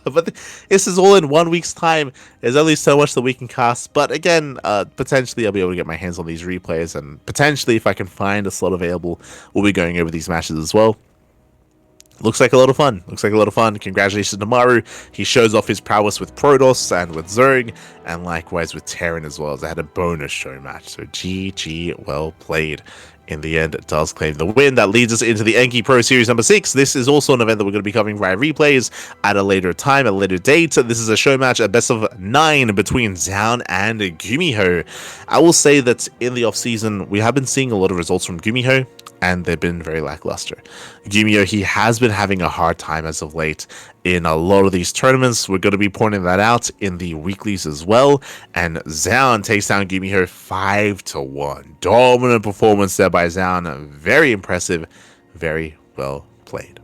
Speaker 1: but this is all in 1 week's time. There's only so much that we can cast, but again, potentially I'll be able to get my hands on these replays, and potentially if I can find a slot available, we'll be going over these matches as well. Looks like a lot of fun. Congratulations to Maru. He shows off his prowess with Protoss and with Zerg, and likewise with Terran as well, as I had a bonus show match. So GG, well played. In the end, it does claim the win. That leads us into the Enki Pro Series number 6. This is also an event that we're going to be covering via replays at a later time, at a later date. This is a show match, a best of 9 between Zaun and Gumiho. I will say that in the off-season, we have been seeing a lot of results from Gumiho, and they've been very lackluster. Gumiho, he has been having a hard time as of late in a lot of these tournaments. We're going to be pointing that out in the weeklies as well. And Zaun takes down Gumiho 5-1. Dominant performance there by Zaun. Very impressive. Very well played.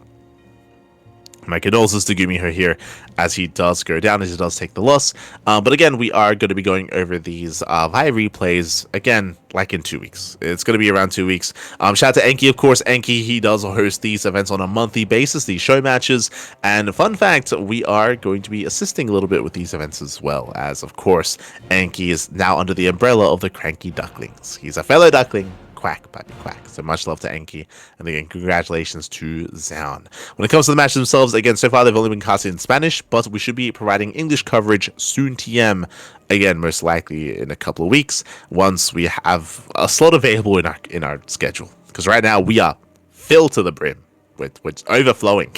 Speaker 1: My condolences to Gumiho here as he does go down, as he does take the loss. But again, we are going to be going over these via replays again, like in 2 weeks. It's going to be around 2 weeks. Shout out to Enki, of course. Enki, he does host these events on a monthly basis, these show matches. And fun fact, we are going to be assisting a little bit with these events as well, as of course, Enki is now under the umbrella of the CranKy Ducklings. He's a fellow Duckling. Quack, puppy, quack. So much love to Enki, and again, congratulations to Zaun. When it comes to the matches themselves, again, so far they've only been casted in Spanish, but we should be providing English coverage soon TM, again, most likely in a couple of weeks, once we have a slot available in our schedule. Because right now we are filled to the brim with overflowing,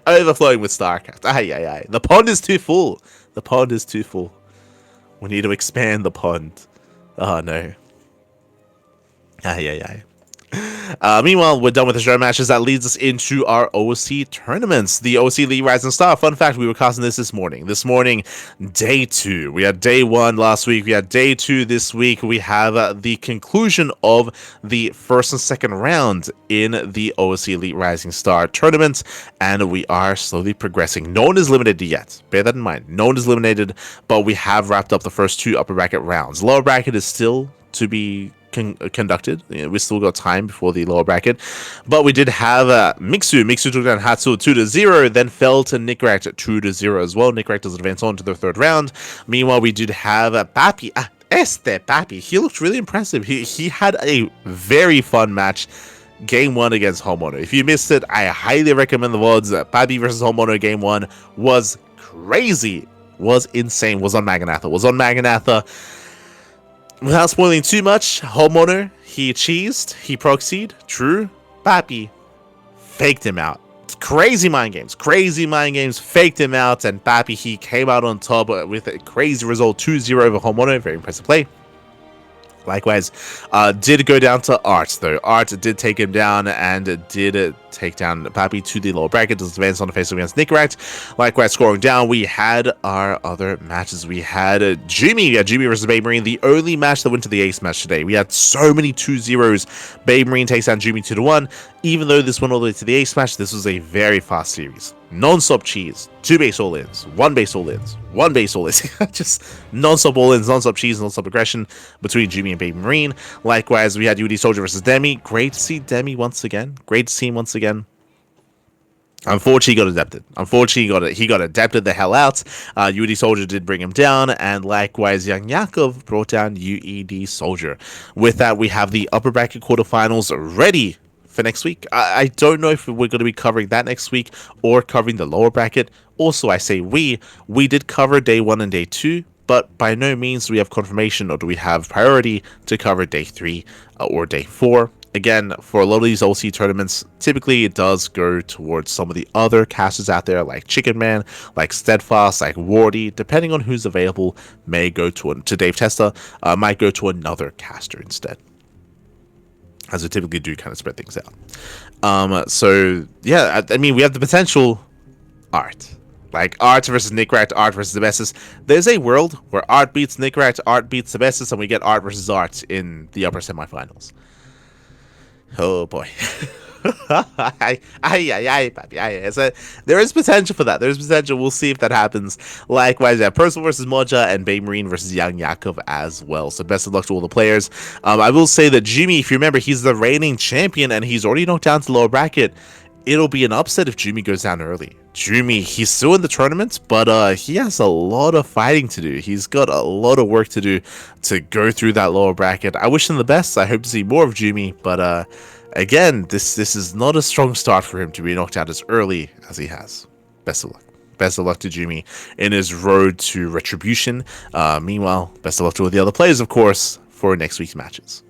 Speaker 1: overflowing with StarCraft. Aye. The pond is too full. We need to expand the pond. Oh no. Meanwhile, we're done with the show matches. That leads us into our OSC tournaments. The OSC League Rising Star. Fun fact, we were casting this morning. This morning, day 2. We had day 1 last week. We had day 2 this week. We have the conclusion of the first and second round in the OSC Elite Rising Star tournament, and we are slowly progressing. No one is eliminated yet. Bear that in mind. No one is eliminated, but we have wrapped up the first 2 upper bracket rounds. Lower bracket is still to be conducted. We still got time before the lower bracket, but we did have Mixu took down Hatsu 2-0, then fell to Nickrat 2-0 as well. Nickrat does advance on to the third round. Meanwhile, we did have Papi, Papi. He looked really impressive. He had a very fun match. Game 1 against Homeowner. If you missed it, I highly recommend the VODs. Papi versus Homeowner Game 1 was crazy, was insane, was on Maganatha. Without spoiling too much, Homeowner, he cheesed, he proxied, true. Papi faked him out. Crazy mind games, faked him out, and Papi, he came out on top with a crazy result, 2-0 over Homeowner. Very impressive play. Likewise, did go down to Art, though. Art did take him down and did take down Papi to the lower bracket. Does advance on the face against Nickrat. Likewise, scoring down, we had our other matches. We had Jimmy. We had Jimmy versus Babe Marine, the only match that went to the ace match today. We had so many 2-0s. Babe Marine takes down Jimmy 2-1. Even though this went all the way to the ace match, this was a very fast series. Non-stop cheese. 2 base all-ins. 1 base all-ins. 1 base all-ins. Just non-stop all-ins, non-stop cheese, non-stop aggression between Jimmy and Baby Marine. Likewise, we had UD Soldier versus Demi. Great to see Demi once again. Great to see him once again. Unfortunately, he got adapted. He got adapted the hell out. UED Soldier did bring him down, and likewise, Young Yakov brought down UED Soldier. With that, we have the upper bracket quarterfinals ready for next week. I don't know if we're going to be covering that next week or covering the lower bracket. Also, I say we did cover day 1 and day 2, but by no means do we have confirmation or do we have priority to cover day 3 or day 4. Again, for a lot of these OC tournaments, typically it does go towards some of the other casters out there, like Chicken Man, like Steadfast, like Wardy, depending on who's available, may go to Dave Testa, might go to another caster instead, as we typically do kind of spread things out. So yeah, I mean, we have the potential Art. Like Art versus Nickrat, Art versus Zebestis. There's a world where Art beats Nickrat, Art beats Zebestis, and we get Art versus Art in the upper semifinals. Oh boy. There is potential for that. There's potential. We'll see if that happens. Likewise, yeah, Percival versus Moja and Babe Marine versus Young Yakov as well. So best of luck to all the players. I will say that Jimmy, if you remember, he's the reigning champion and he's already knocked down to the lower bracket. It'll be an upset if Jimmy goes down early. Jimmy, he's still in the tournament, but he has a lot of fighting to do. He's got a lot of work to do to go through that lower bracket. I wish him the best. I hope to see more of Jimmy, but again, this is not a strong start for him to be knocked out as early as he has. Best of luck. Best of luck to Jimmy in his road to retribution. Meanwhile, best of luck to all the other players, of course, for next week's matches.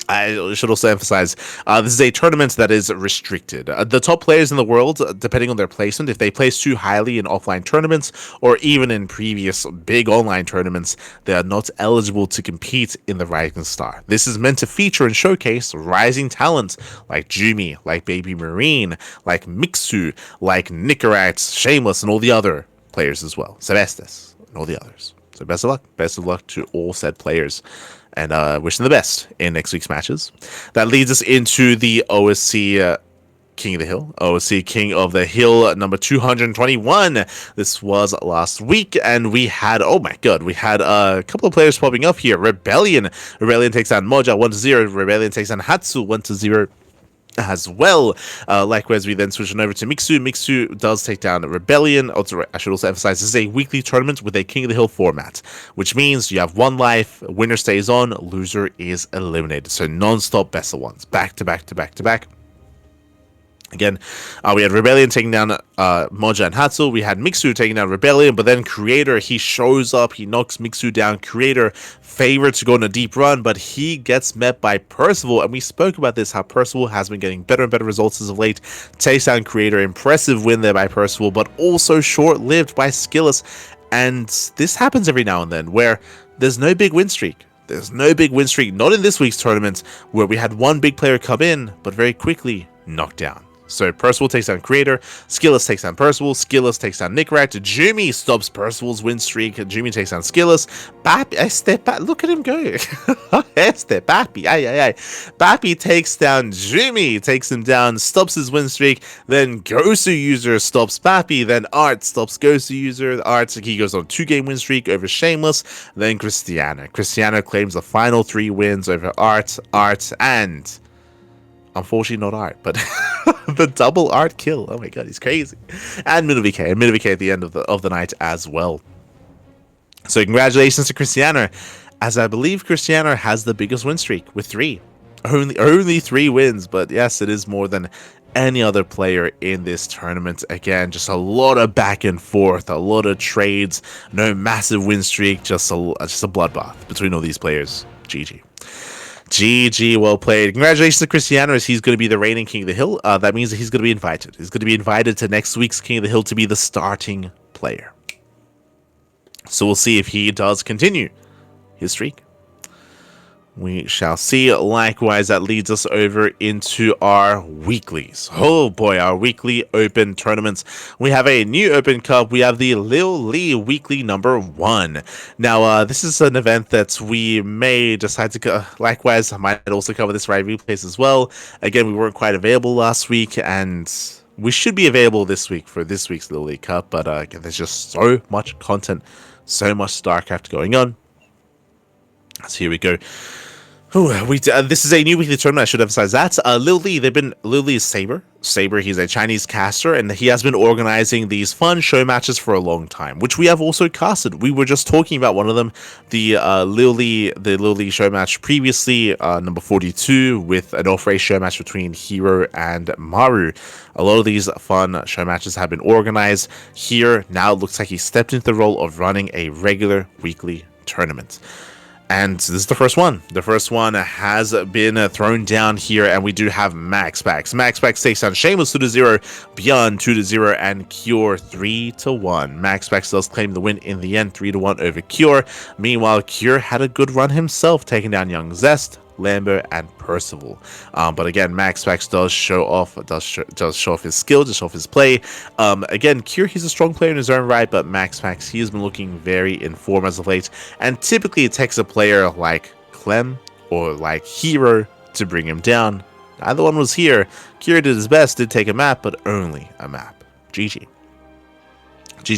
Speaker 1: I should also emphasize, this is a tournament that is restricted. The top players in the world, depending on their placement, if they place too highly in offline tournaments or even in previous big online tournaments, they are not eligible to compete in the Rising Star. This is meant to feature and showcase rising talent like Jimmy, like Baby Marine, like Mixu, like Nicorite, Shameless, and all the other players as well. Sebestis, and all the others. So best of luck. Best of luck to all said players. And wish them the best in next week's matches. That leads us into the OSC King of the Hill. OSC King of the Hill number 221. This was last week, and we had, oh my god, we had a couple of players popping up here. Rebellion takes down Moja 1-0. Rebellion takes down Hatsu 1-0. As well. Likewise, we then switch on over to Mixu. Mixu does take down Rebellion. Also, I should also emphasize, this is a weekly tournament with a King of the Hill format, which means you have 1 life, winner stays on, loser is eliminated. So non-stop best of ones, back to back to back to back. Again, we had Rebellion taking down Moja and Hatsu. We had Mixu taking down Rebellion, but then Creator, he shows up, he knocks Mixu down. Creator favored to go on a deep run, but he gets met by Percival, and we spoke about this, how Percival has been getting better and better results as of late. Takes down Creator, impressive win there by Percival, but also short-lived by Skillus. And this happens every now and then, where there's no big win streak. There's no big win streak, not in this week's tournament, where we had one big player come in, but very quickly knocked down. So Percival takes down Creator, Skillus takes down Percival, Skillus takes down Nickrat, Jumi stops Percival's win streak, Jumi takes down Skillus, look at him go, Bappy takes down Jumi, takes him down, stops his win streak, then Gosu User stops Bappy, then Art stops Gosu User, he goes on 2-game win streak over Shameless, then Cristiano claims the final 3 wins over Art, and unfortunately not Art, but the double Art kill. Oh my god, he's crazy. And MiddleVK at the end of the night as well. So congratulations to Cristiano, as I believe Cristiano has the biggest win streak with 3. Only 3 wins, but yes, it is more than any other player in this tournament. Again, just a lot of back and forth, a lot of trades, no massive win streak, just a bloodbath between all these players. GG, well played. Congratulations to Cristiano, as he's going to be the reigning King of the Hill. That means that he's going to be invited. He's going to be invited to next week's King of the Hill to be the starting player. So we'll see if he does continue his streak. We shall see. Likewise, that leads us over into our weeklies. Oh boy, our weekly open tournaments. We have a new open cup. We have the Lil Lee weekly number 1. Now, this is an event that we may decide to likewise, I might also cover this right replays as well. Again, we weren't quite available last week, and we should be available this week for this week's Lil Lee Cup. But again, there's just so much content, so much StarCraft going on. So here we go. This is a new weekly tournament, I should emphasize that. Lil Lee is Saber. He's a Chinese caster, and he has been organizing these fun show matches for a long time, which we have also casted. We were just talking about one of them, the Lil Lee show match previously, number 42, with an off-race show match between Hero and Maru. A lot of these fun show matches have been organized. Here, now it looks like he stepped into the role of running a regular weekly tournament. And this is the first one. The first one has been thrown down here, and we do have MaxPax. MaxPax takes down Shameless 2-0, Beyond 2-0, and Cure 3-1. MaxPax does claim the win in the end, 3-1 over Cure. Meanwhile, Cure had a good run himself, taking down Young Zest, Lambert, and Percival. But again, MaxPax does show off his skill, does show off his play. Again, Cure, he's a strong player in his own right, but MaxPax, he has been looking very in form as of late. And typically it takes a player like Clem or like Hero to bring him down. Neither one was here. Cure did his best, did take a map, but only a map. GG,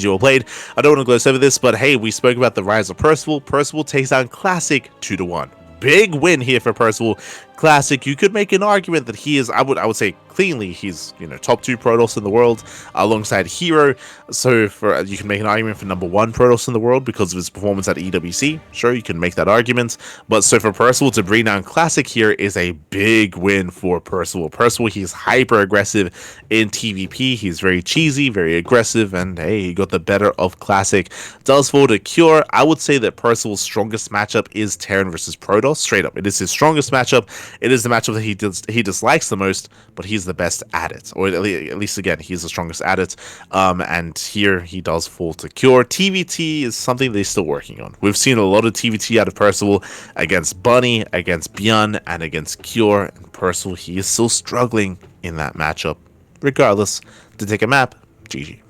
Speaker 1: well played. I don't want to gloss over this, but hey, we spoke about the rise of Percival. Percival takes down Classic 2-1. Big win here for Percival. Classic, you could make an argument that he is, I would say cleanly, he's, top 2 Protoss in the world alongside Hero. So you can make an argument for number 1 Protoss in the world because of his performance at EWC. Sure, you can make that argument. But so for Percival to bring down Classic here is a big win for Percival. He's hyper aggressive in TVP. He's very cheesy, very aggressive, and hey, he got the better of Classic. Does fall to Cure. I would say that Percival's strongest matchup is Terran versus Protoss. Straight up, it is his strongest matchup. It is the matchup that he dislikes the most, but he's the best at it. Or at least, again, he's the strongest at it. And here he does fall to Cure. TVT is something they're still working on. We've seen a lot of TVT out of Percival against Bunny, against Bjorn, and against Cure. And Percival, he is still struggling in that matchup. Regardless, to take a map, GG.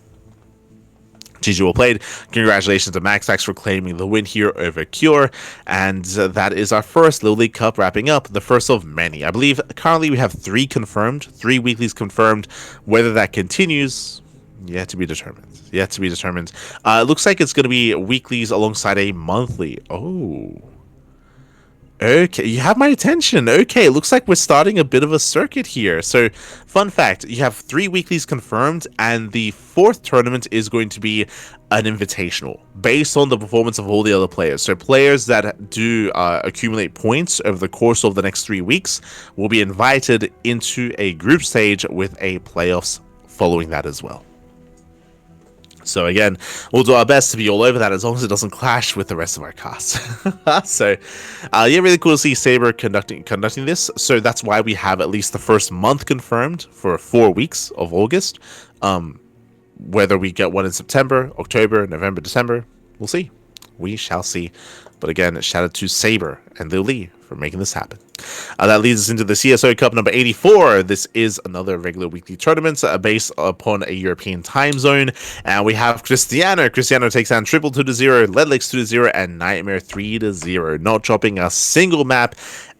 Speaker 1: GG, well played. Congratulations to MaxPax for claiming the win here over Cure. And that is our first Lil Lee Cup wrapping up, the first of many. I believe currently we have 3 confirmed, 3 weeklies confirmed. Whether that continues, yet to be determined. It looks like it's going to be weeklies alongside a monthly. Oh. Okay, you have my attention. Okay, it looks like we're starting a bit of a circuit here. So, fun fact, you have 3 weeklies confirmed, and the 4th tournament is going to be an invitational, based on the performance of all the other players. So, players that do accumulate points over the course of the next 3 weeks will be invited into a group stage with a playoffs following that as well. So again, we'll do our best to be all over that as long as it doesn't clash with the rest of our cast. So, yeah, really cool to see Saber conducting this. So that's why we have at least the first month confirmed for 4 weeks of August. Whether we get one in September, October, November, December, we'll see. We shall see. But again, shout out to Saber and Liu Li for making this happen. That leads us into the CSO Cup number 84. This is another regular weekly tournament based upon a European time zone. And we have Cristiano. Cristiano takes down Triple 2-0, Ledlix 2-0, and Nightmare 3-0. Not dropping a single map.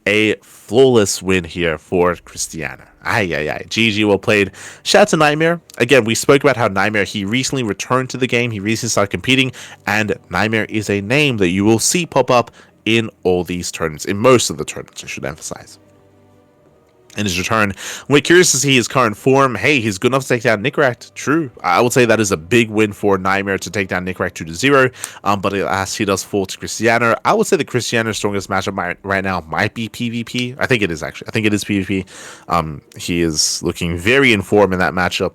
Speaker 1: A flawless win here for Cristiano. GG, well played. Shout out to Nightmare. Again, we spoke about how Nightmare, he recently returned to the game. He recently started competing. And Nightmare is a name that you will see pop up in all these tournaments. In most of the tournaments, I should emphasize. In his return, we're curious to see his current form. Hey, he's good enough to take down Nickrack. True. I would say that is a big win for Nightmare to take down Nickrack 2-0. But as he does fall to Cristiano, I would say that Cristiano's strongest matchup right now might be PvP. I think it is, actually. I think it is PvP. He is looking very in form in that matchup.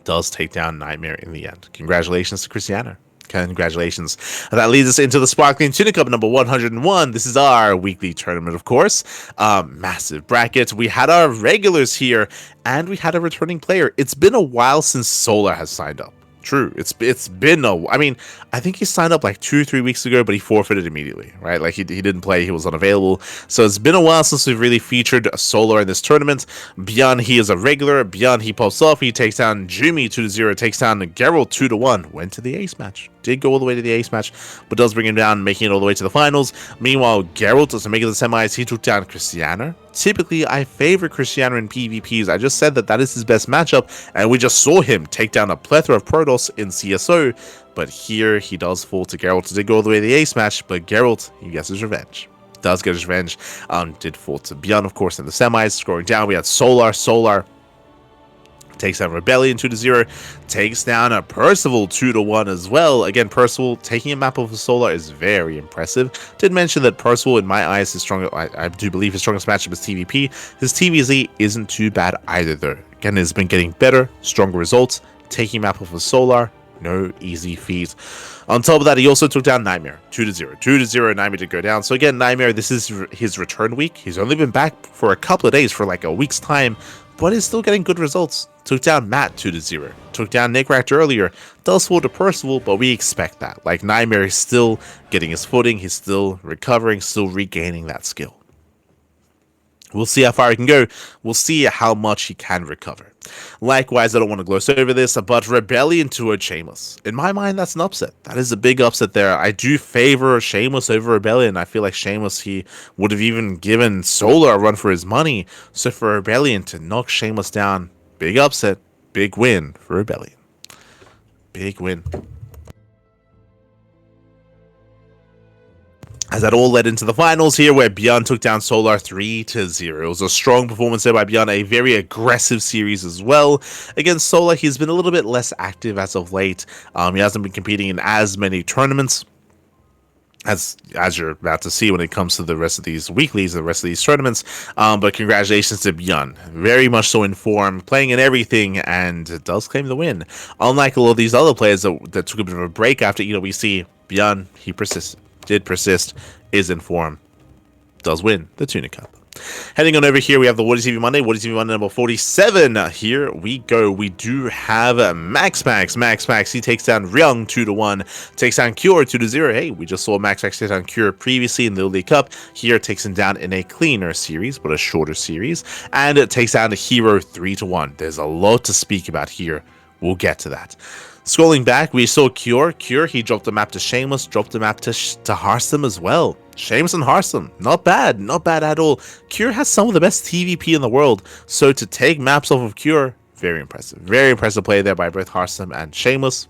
Speaker 1: Does take down Nightmare in the end. Congratulations to Cristiano. Congratulations. That leads us into the Sparkling Tuna Cup number 101. This is our weekly tournament, of course. Massive brackets. We had our regulars here, and we had a returning player. It's been a while since Solar has signed up. True. It's been I mean, I think he signed up like 2 or 3 weeks ago, but he forfeited immediately, right? Like he didn't play, he was unavailable. So it's been a while since we've really featured a Solar in this tournament. Beyond, he is a regular. Beyond, he pops off. He takes down Jimmy 2-0, takes down Geralt 2-1. Went to the ace match. Did go all the way to the ace match, but does bring him down, making it all the way to the finals. Meanwhile, Geralt doesn't make it to the semis. He took down Cristiano. Typically, I favor Cristiano in PvPs. I just said that is his best matchup, and we just saw him take down a plethora of Protoss in CSO. But here, he does fall to Geralt. Did go all the way to the ace match, but Geralt, he gets his revenge. Does get his revenge. Did fall to Beyond, of course, in the semis. Scrolling down, we had Solar. Takes down Rebellion 2-0, takes down a Percival 2-1 as well. Again, Percival taking a map of Solar is very impressive. Did mention that Percival, in my eyes, I do believe his strongest matchup is TVP. His TVZ isn't too bad either, though. Again, has been getting better, stronger results. Taking map of Solar, no easy feat. On top of that, he also took down Nightmare 2-0. 2-0, Nightmare to go down. So again, Nightmare, this is his return week. He's only been back for a couple of days, for like a week's time, but he's still getting good results. Took down Matt 2-0. Took down Nickrack earlier. Does fall to Percival, but we expect that. Like, Nightmare is still getting his footing. He's still recovering, still regaining that skill. We'll see how far he can go. We'll see how much he can recover. Likewise, I don't want to gloss over this, but Rebellion to a Shameless. In my mind, that's an upset. That is a big upset there. I do favor Shameless over Rebellion. I feel like Shameless, he would have even given Solar a run for his money. So for Rebellion to knock Shameless down, big upset, big win for Rebellion. Big win. As that all led into the finals here, where Beyond took down Solar 3-0. It was a strong performance there by Beyond, a very aggressive series as well. Against Solar, he's been a little bit less active as of late. He hasn't been competing in as many tournaments as you're about to see when it comes to the rest of these weeklies, the rest of these tournaments. But congratulations to Beyond. Very much so in form, playing in everything, and does claim the win. Unlike a lot of these other players that took a bit of a break after EWC, Beyond, he persisted. Did persist, is in form, does win the Tuna Cup. Heading on over here, we have the WardiTV Monday. WardiTV Monday number 47. Here we go. We do have Max. He takes down Ryung 2-1. Takes down Cure 2-0. Hey, we just saw Max take down Cure previously in the League Cup. Here takes him down in a cleaner series, but a shorter series. And it takes down a Hero 3-1. There's a lot to speak about here. We'll get to that. Scrolling back, we saw Cure. He dropped the map to Shameless, dropped the map to Hearthstone as well. Shameless and Hearthstone, not bad at all. Cure has some of the best TVP in the world, so to take maps off of Cure, very impressive. Very impressive play there by both Hearthstone and Shameless.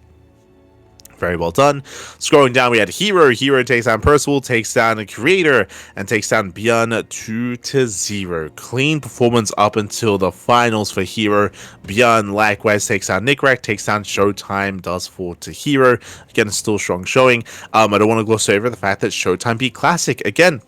Speaker 1: Very well done. Scrolling down, we had Hero. Hero takes down Percival, takes down a Creator, and takes down Beyond 2-0. Clean performance up until the finals for Hero. Beyond likewise takes down Nickrack, takes down Showtime, does fall to Hero. Again, still strong showing. I don't want to gloss over the fact that Showtime beat Classic. Again,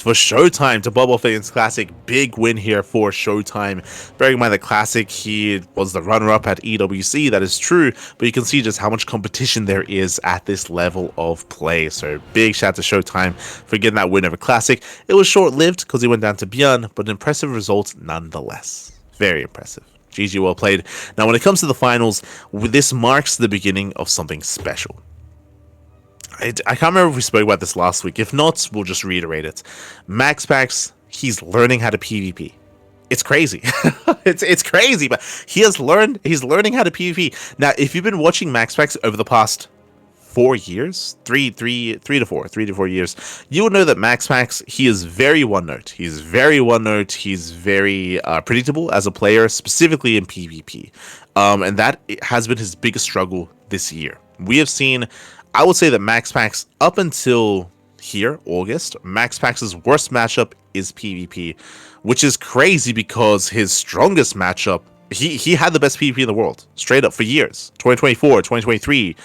Speaker 1: for Showtime to bubble against Classic, big win here for Showtime. Bearing in mind that Classic, he was the runner-up at EWC, that is true, but you can see just how much competition there is at this level of play. So big shout out to Showtime for getting that win over Classic. It was short-lived because he went down to Beyond, but an impressive result nonetheless. Very impressive. GG, well played. Now when it comes to the finals, this marks the beginning of something special. I can't remember if we spoke about this last week. If not, we'll just reiterate it. MaxPax, he's learning how to PvP. It's crazy. it's crazy, but he's learning how to PvP. Now, if you've been watching MaxPax over the past 4 years, three to 4 years, you will know that MaxPax, he is very one note. He's very one note. He's very predictable as a player, specifically in PvP. And that has been his biggest struggle this year. We have seen, I would say that MaxPax, up until here, August, MaxPax's worst matchup is PvP, which is crazy because his strongest matchup, he had the best PvP in the world, straight up, for years. 2024, 2023,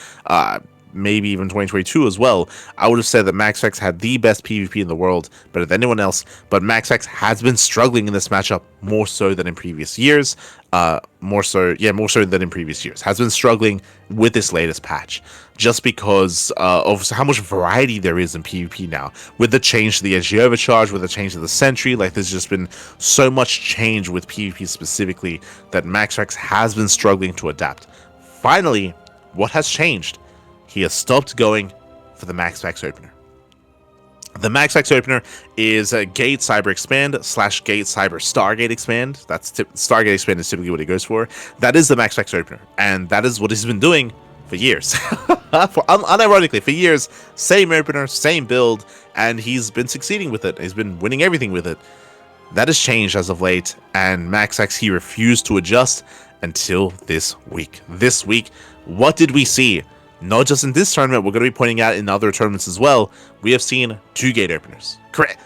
Speaker 1: maybe even 2022 as well. I would have said that MaxPax had the best PvP in the world, better than anyone else, but MaxPax has been struggling in this matchup more so than in previous years. More so than in previous years. Has been struggling with this latest patch, just because of how much variety there is in PvP now. With the change to the SG Overcharge, with the change to the Sentry, like there's just been so much change with PvP specifically that MaxPax has been struggling to adapt. Finally, what has changed? He has stopped going for the MaxPax opener. The MaxPax opener is a Gate Cyber Expand / Gate Cyber Stargate Expand. Stargate Expand is typically what he goes for. That is the MaxPax opener, and that is what he's been doing for years. Unironically, for years, same opener, same build, and he's been succeeding with it. He's been winning everything with it. That has changed as of late, and MaxPax, he refused to adjust until this week. This week, what did we see? Not just in this tournament, we're going to be pointing out in other tournaments as well. We have seen 2 gate openers. Correct.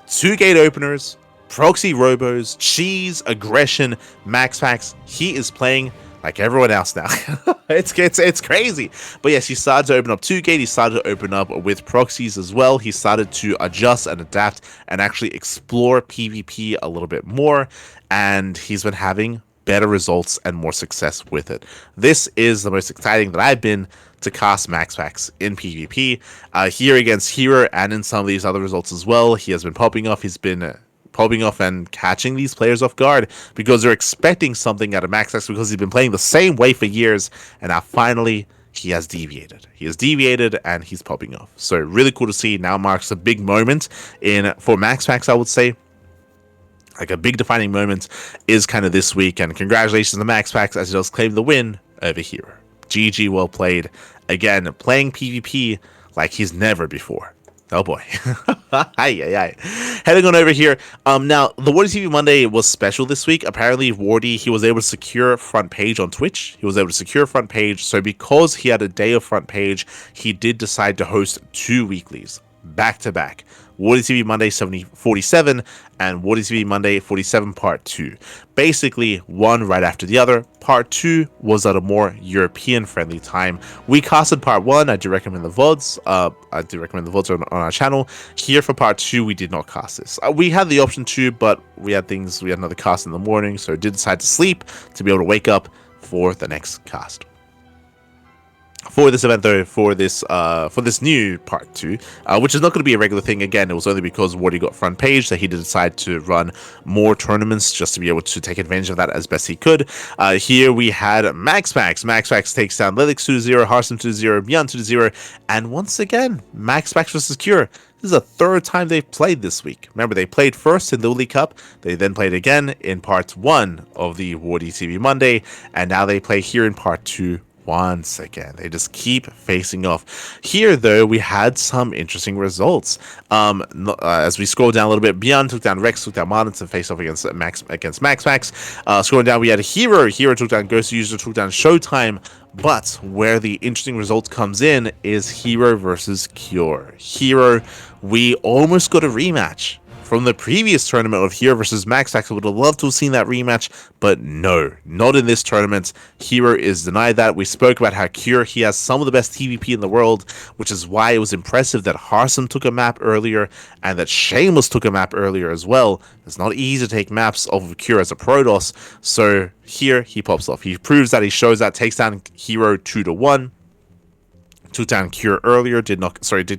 Speaker 1: 2 gate openers, proxy robos, cheese, aggression, MaxPax. He is playing like everyone else now. it's crazy. But yes, he started to open up 2 gate. He started to open up with proxies as well. He started to adjust and adapt and actually explore PvP a little bit more. And he's been having better results and more success with it. This is the most exciting that I've been to cast MaxPax in PvP. Here against Hero and in some of these other results as well, he has been popping off. He's been popping off and catching these players off guard because they're expecting something out of MaxPax because he's been playing the same way for years, and now finally he has deviated. He has deviated and he's popping off. So really cool to see. Now marks a big moment for MaxPax, I would say. Like a big defining moment is kind of this week, and congratulations to MaxPax as he does claim the win over Hero. GG, well played. Again, playing PvP like he's never before. Oh boy. Heading on over here. Now, the WardiTV Monday was special this week. Apparently, Wardy, he was able to secure front page on Twitch. He was able to secure front page. So because he had a day of front page, he did decide to host 2 weeklies back to back. WardiTV Monday 47 and WardiTV Monday 47 Part 2. Basically, one right after the other. Part 2 was at a more European-friendly time. We casted Part 1. I do recommend the VODs. On our channel. Here for Part 2, we did not cast this. We had the option to, but we had another cast in the morning, so I did decide to sleep to be able to wake up for the next cast. For this event, though, for this new Part 2, which is not going to be a regular thing. Again, it was only because Wardy got front page that he did decide to run more tournaments just to be able to take advantage of that as best he could. Here we had MaxPax. MaxPax takes down Lilix 2-0, Harsum 2-0, Beyond 2-0, and once again, MaxPax was secure. This is the 3rd time they've played this week. Remember, they played first in the League Cup, they then played again in Part 1 of the WardiTV Monday, and now they play here in Part 2 once again. They just keep facing off. Here, though, we had some interesting results. As we scroll down a little bit, Beyond took down Rex, took down Martin to face off against MaxPax. Scrolling down, we had Hero took down Ghost User, took down Showtime. But where the interesting result comes in is Hero versus Cure. Hero, we almost got a rematch from the previous tournament of Hero versus MaxPax. I would have loved to have seen that rematch, but no, not in this tournament. Hero is denied that. We spoke about how Cure, he has some of the best TVP in the world, which is why it was impressive that Harsum took a map earlier and that Shameless took a map earlier as well. It's not easy to take maps off of Cure as a Protoss, so here he pops off. He proves that, he shows that, takes down Hero 2-1. Took down Cure earlier, did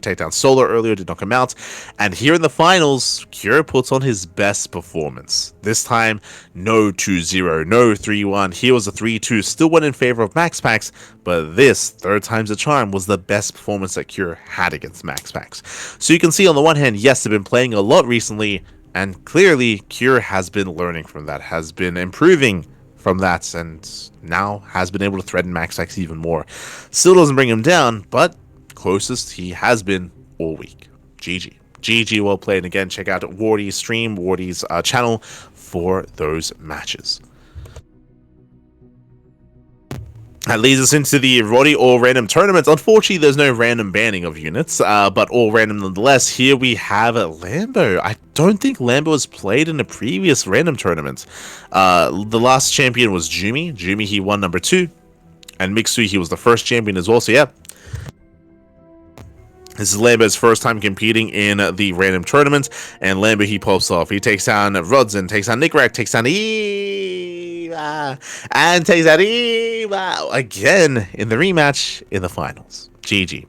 Speaker 1: take down Solar earlier, did not come out. And here in the finals, Cure puts on his best performance. This time, no 2-0, no 3-1. Here was a 3-2, still went in favor of MaxPax, but this, third time's a charm, was the best performance that Cure had against MaxPax. So you can see on the one hand, yes, they've been playing a lot recently, and clearly Cure has been learning from that, has been improving from that, and now has been able to threaten MaxPax even more. Still doesn't bring him down, but closest he has been all week. GG, well played. And again, check out Wardy's stream, Wardy's channel for those matches. That leads us into the Roddy All Random tournaments. Unfortunately, there's no random banning of units, but all random nonetheless. Here we have Lambo. I don't think Lambo was played in a previous random tournament. The last champion was Jumi. Jumi, he won number 2. And Mixu, he was the first champion as well, so yeah. This is Lambo's first time competing in the random tournament, and Lambo, he pops off. He takes down Rodzen, takes down Nickrak, takes down Eva, and takes down Eva again in the rematch in the finals. GG.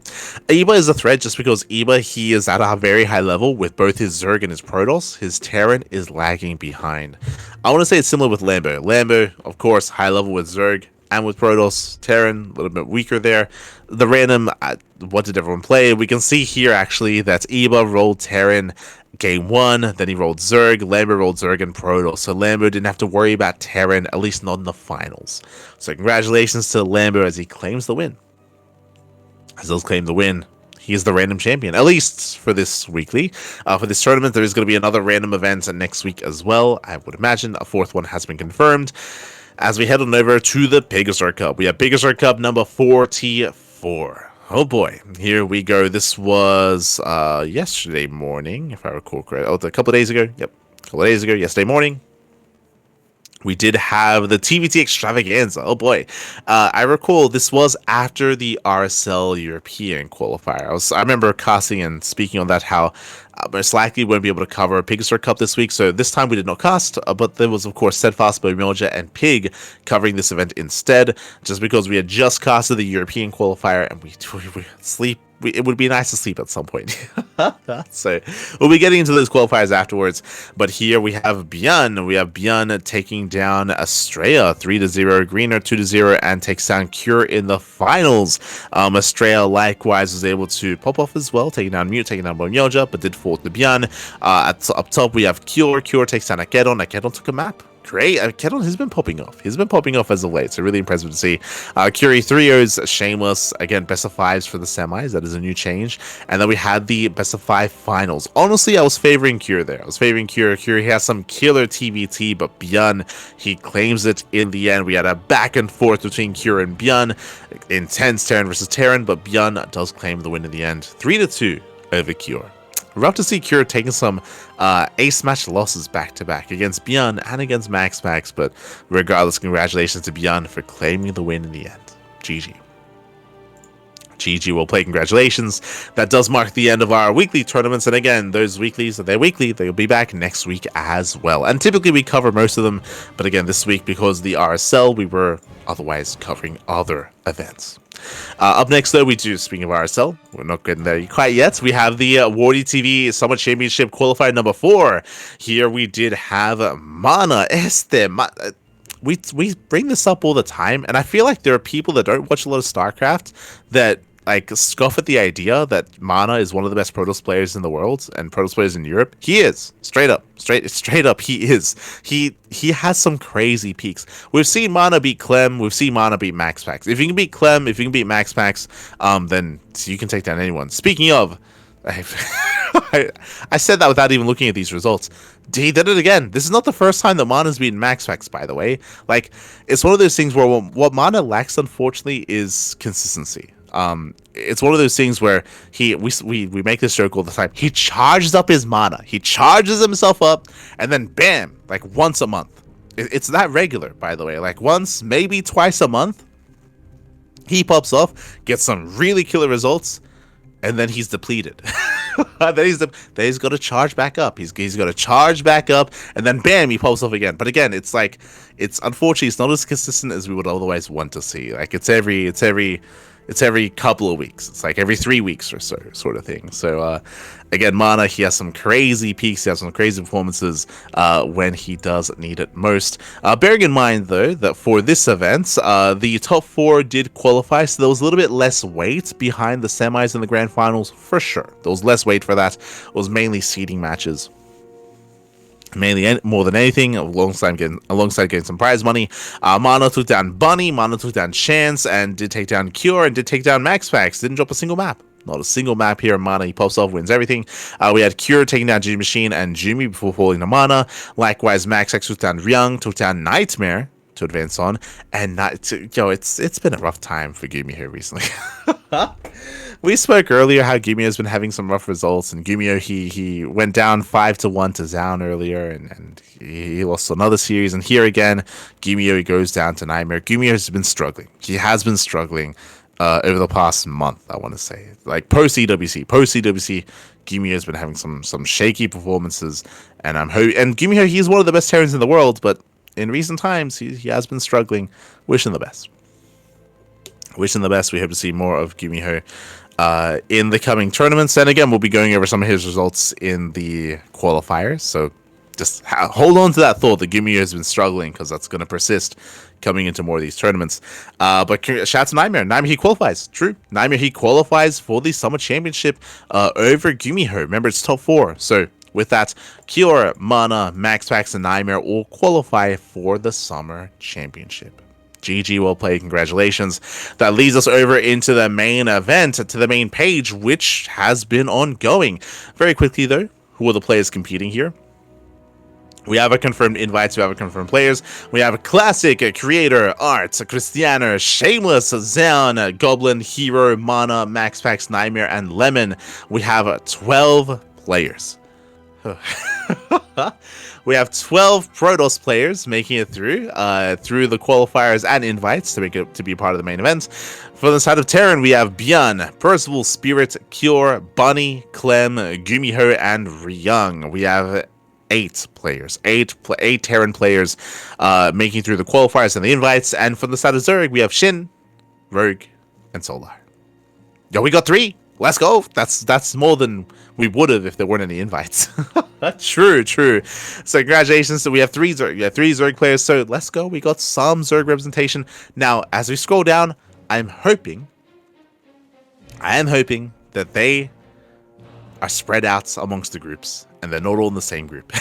Speaker 1: Eba is a threat just because Eba, he is at a very high level with both his Zerg and his Protoss. His Terran is lagging behind. I want to say it's similar with Lambo. Lambo, of course, high level with Zerg and with Protoss. Terran, a little bit weaker there. The random, what did everyone play? We can see here actually that Eba rolled Terran game 1, then he rolled Zerg, Lambo rolled Zerg and Protoss. So Lambo didn't have to worry about Terran, at least not in the finals. So congratulations to Lambo as he claims the win. As he'll claim the win. He is the random champion, at least for this weekly. For this tournament, there is going to be another random event next week as well. I would imagine a 4th one has been confirmed. As we head on over to the Pegastar Cup. We have Pegastar Cup number 44. Oh boy, here we go. This was yesterday morning, if I recall correctly. Oh, a couple of days ago. Yep, a couple of days ago, yesterday morning. We did have the TVT extravaganza. Oh boy. I recall this was after the RSL European qualifier. I remember casting and speaking on that, how most likely we won't be able to cover Pegastar Cup this week. So this time we did not cast, but there was, of course, Steadfast, Bomilja, and Pig covering this event instead, just because we had just casted the European qualifier and we sleep. It would be nice to sleep at some point. So we'll be getting into those qualifiers afterwards. But here we have Bjorn. We have Bjorn taking down Estrella 3-0, Greener 2-0, and takes down Cure in the finals. Estrella likewise was able to pop off as well, taking down Mute, taking down Bomilja, but did fall to Bjorn. Up top we have Cure. Cure takes down Akedon. Akedon took a map. Great. Akedon has been popping off. He's been popping off as of late, so really impressive to see. Curie 3-0's Shameless. Again, best of 5s for the semis. That is a new change. And then we had the best of 5 finals. Honestly, I was favoring Cure there. I was favoring Cure. Cure has some killer TVT, but Bjorn, he claims it in the end. We had a back and forth between Cure and Bjorn. Intense Terran versus Terran, but Bjorn does claim the win in the end. 3-2 over Cure. Rough to see Cure taking some ace match losses back-to-back against Bjorn and against MaxPax, but regardless, congratulations to Bjorn for claiming the win in the end. GG. GG, well played, congratulations. That does mark the end of our weekly tournaments, and again, those weeklies, they're weekly, they'll be back next week as well. And typically we cover most of them, but again, this week, because of the RSL, we were otherwise covering other events. Up next, though, we do, speaking of RSL, we're not getting there quite yet. We have the WardiTV Summer Championship Qualifier number 4. Here we did have Mana we bring this up all the time, and I feel like there are people that don't watch a lot of StarCraft that like scoff at the idea that Mana is one of the best Protoss players in the world and Protoss players in Europe. He is straight up, he is. He has some crazy peaks. We've seen Mana beat Clem. We've seen Mana beat MaxPax. If you can beat Clem, if you can beat MaxPax, then you can take down anyone. Speaking of, I said that without even looking at these results. He did it again. This is not the first time that Mana's beaten MaxPax, by the way. Like, it's one of those things where what Mana lacks, unfortunately, is consistency. It's one of those things where we make this joke all the time. He charges up his mana. He charges himself up, and then bam, like once a month. It's that regular, by the way. Like once, maybe twice a month, he pops off, gets some really killer results, and then he's depleted. then he's got to charge back up. He's got to charge back up, and then bam, he pops off again. But again, it's like, it's unfortunately, it's not as consistent as we would otherwise want to see. Like it's every It's every couple of weeks. It's like every 3 weeks or so, sort of thing. So, again, Mana, he has some crazy peaks. He has some crazy performances when he does need it most. Bearing in mind, though, that for this event, the top 4 did qualify, so there was a little bit less weight behind the semis and the grand finals, for sure. There was less weight for that. It was mainly seeding matches. Mainly, more than anything, alongside getting some prize money. Mana took down Bunny, Mana took down Chance, and did take down Cure, and did take down MaxPax. Didn't drop a single map. Not a single map here. Mana, he pops off, wins everything. We had Cure taking down G Machine and Jimmy before falling to Mana. Likewise, MaxPax took down Ryung, took down Nightmare to advance on. And it's been a rough time for Gumi here recently. We spoke earlier how Gumio has been having some rough results, and Gumio he went down 5-1 to Zaun earlier, and he lost another series, and here again, Gumio he goes down to Nightmare. Gumio has been struggling. He has been struggling over the past month, I want to say. Like post CWC, Gumio has been having some shaky performances, and Gumio, he's one of the best Terrans in the world, but in recent times he has been struggling. Wishing the best. Wishing the best. We hope to see more of Gumiho in the coming tournaments. And again, we'll be going over some of his results in the qualifiers. So just hold on to that thought that Gumiho has been struggling, because that's going to persist coming into more of these tournaments. But shout out to Nightmare. Nightmare, he qualifies. True. Nightmare, he qualifies for the Summer Championship over Gumiho. Remember, it's top 4. So with that, Kiora, Mana, MaxPax, and Nightmare all qualify for the Summer Championship. GG, well played, congratulations. That leads us over into the main event, to the main page, which has been ongoing. Very quickly, though, who are the players competing here? We have a confirmed invites, we have a confirmed players. We have a Classic, Creator, Art, Cristiano, Shameless, Zaun, Goblin, Hero, Mana, MaxPax, Nightmare, and Lemon. We have 12 players. We have 12 Protoss players making it through the qualifiers and invites to be part of the main event. For the side of Terran, we have Björn, Percival, Spirit, Cure, Bunny, Clem, Gumiho, and Ryung. We have 8 players, 8 Terran players making through the qualifiers and the invites. And from the side of Zerg, we have Shin, Rogue, and Solar. Yo, we got 3. Let's go. That's more than we would have if there weren't any invites. True. So congratulations. So we have 3 Zerg players. So let's go. We got some Zerg representation. Now, as we scroll down, I am hoping that they are spread out amongst the groups and they're not all in the same group.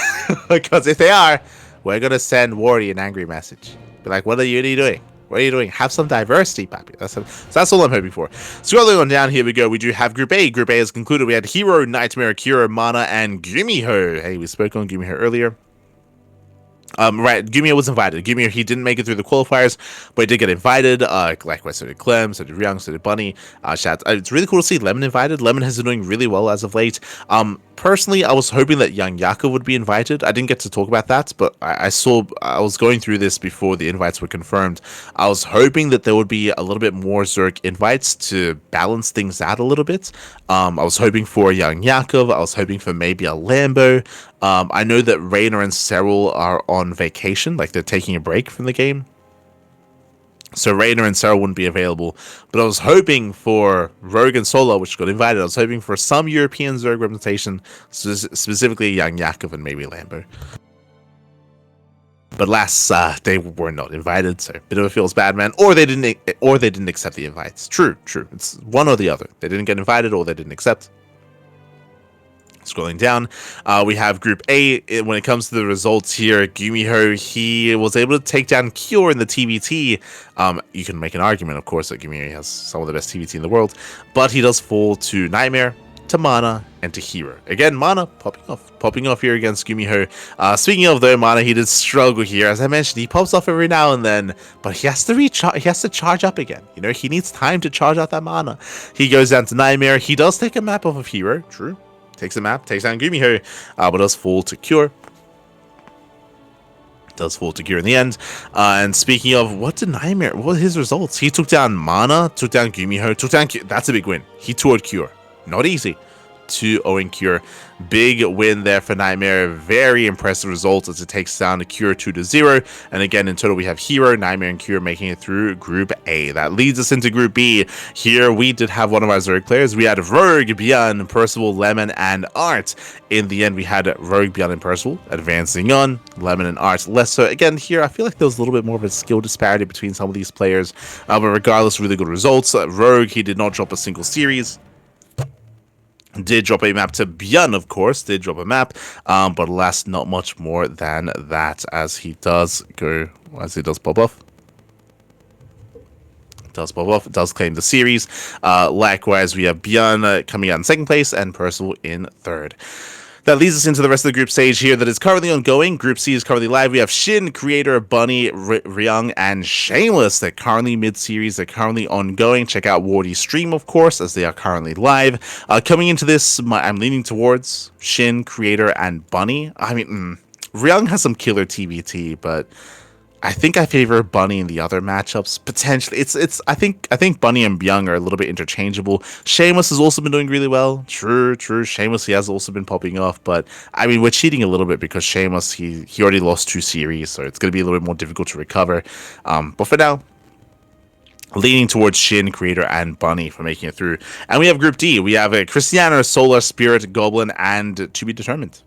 Speaker 1: Because if they are, we're gonna send Wardy an angry message. Be like, what are you doing? What are you doing? Have some diversity, papi. So that's all I'm hoping for. Scrolling on down, here we go. We do have Group A. Group A is concluded. We had Hero, Nightmare, Kira, Mana, and Gumiho. Hey, we spoke on Gumiho earlier. Right, Gumiho was invited. Gumiho, he didn't make it through the qualifiers, but he did get invited. Likewise, so did Clem, so did Ryung, so did Bunny. It's really cool to see Lemon invited. Lemon has been doing really well as of late. Personally, I was hoping that Young Yaka would be invited. I didn't get to talk about that, but I was going through this before the invites were confirmed. I was hoping that there would be a little bit more Zerg invites to balance things out a little bit. I was hoping for a Young Yakov. I was hoping for maybe a Lambo. I know that Rainer and Cyril are on vacation, like they're taking a break from the game. So Rainer and Cyril wouldn't be available. But I was hoping for Rogue and Solo, which got invited. I was hoping for some European Zerg representation, specifically Young Yakov and maybe Lambo. But alas, they were not invited, so a bit of a feels bad, man. Or they didn't accept the invites. True. It's one or the other. They didn't get invited or they didn't accept. Scrolling down, we have Group A. When it comes to the results here, Gumiho, he was able to take down Cure in the TVT. You can make an argument, of course, that Gumiho has some of the best TVT in the world, but he does fall to Nightmare, to Mana, and to Hero. Again, Mana popping off here against Gumiho. Speaking of though, Mana, he did struggle here. As I mentioned, he pops off every now and then, but he has to charge up again. You know, he needs time to charge out that Mana. He goes down to Nightmare. He does take a map off of Hero. True. Takes a map, takes down Gumiho, but does fall to Cure. Does fall to Cure in the end. And speaking of, what were his results? He took down Mana, took down Gumiho, took down Cure. That's a big win. He toured Cure. Not easy, to Owen Cure. Big win there for Nightmare. Very impressive results as it takes down the Cure 2-0. And again, in total, we have Hero, Nightmare, and Cure making it through Group A. That leads us into Group B. Here, we did have one of our Zerg players. We had Rogue, Bjorn, Percival, Lemon, and Art. In the end, we had Rogue, Bjorn, and Percival advancing on. Lemon and Art less so. Again, here, I feel like there was a little bit more of a skill disparity between some of these players. But regardless, really good results. Rogue, he did not drop a single series. Did drop a map to Bjorn, of course. Did drop a map, but alas, not much more than that. As he does pop off. Does claim the series. Likewise, we have Bjorn coming out in second place and Percival in third. That leads us into the rest of the group stage here that is currently ongoing. Group C is currently live. We have Shin, Creator, Bunny, Ryung, and Shameless. They're currently mid-series. They're currently ongoing. Check out Wardy's stream, of course, as they are currently live. Coming into this, I'm leaning towards Shin, Creator, and Bunny. I mean, Ryung has some killer TBT, but I think I favor Bunny in the other matchups. Potentially, I think Bunny and Byung are a little bit interchangeable. Shameless has also been doing really well. True. Shameless, he has also been popping off, but I mean, we're cheating a little bit because Shameless, he already lost 2 series, so it's going to be a little bit more difficult to recover. But for now, leaning towards Shin, Creator, and Bunny for making it through. And we have Group D. We have Cristiano, Solar, Spirit, Goblin, and To Be Determined.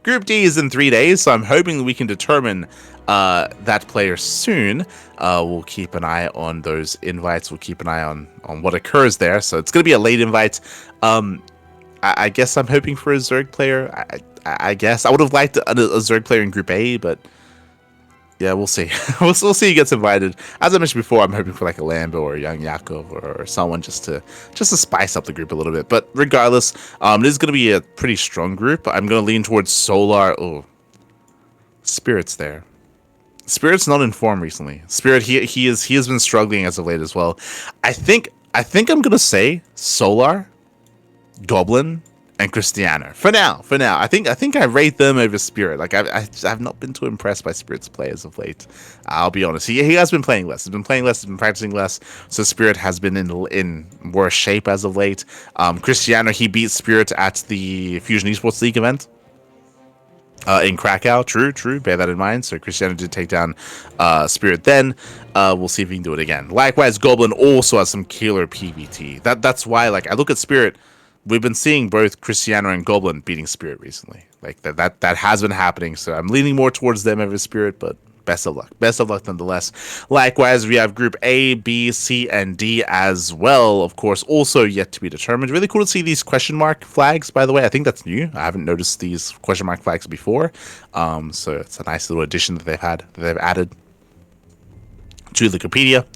Speaker 1: Group D is in 3 days, so I'm hoping that we can determine that player soon. We'll keep an eye on those invites. We'll keep an eye on what occurs there. So it's going to be a late invite. I guess I'm hoping for a Zerg player. I guess I would have liked a Zerg player in Group A, but yeah, we'll see. we'll see who gets invited. As I mentioned before, I'm hoping for like a Lambo or a Young Yakov or someone just to spice up the group a little bit. But regardless, this is going to be a pretty strong group. I'm going to lean towards Solar. Oh, Spirit's there. Spirit's not in form recently. Spirit, he has been struggling as of late as well. I think I'm going to say Solar, Goblin, and Cristiano for now. I think I rate them over Spirit. Like I've not been too impressed by Spirit's play as of late. I'll be honest. He has been playing less. He's been playing less. He's been practicing less. So Spirit has been in worse shape as of late. Cristiano, he beat Spirit at the Fusion Esports League event in Krakow. True. Bear that in mind. So Cristiano did take down Spirit then. We'll see if he can do it again. Likewise, Goblin also has some killer PvT. That's why, like, I look at Spirit. We've been seeing both Cristiano and Goblin beating Spirit recently. Like that has been happening. So I'm leaning more towards them over Spirit, but best of luck. Best of luck nonetheless. Likewise, we have Group A, B, C, and D as well. Of course, also yet to be determined. Really cool to see these question mark flags, by the way. I think that's new. I haven't noticed these question mark flags before. So it's a nice little addition that they've added to the Wikipedia.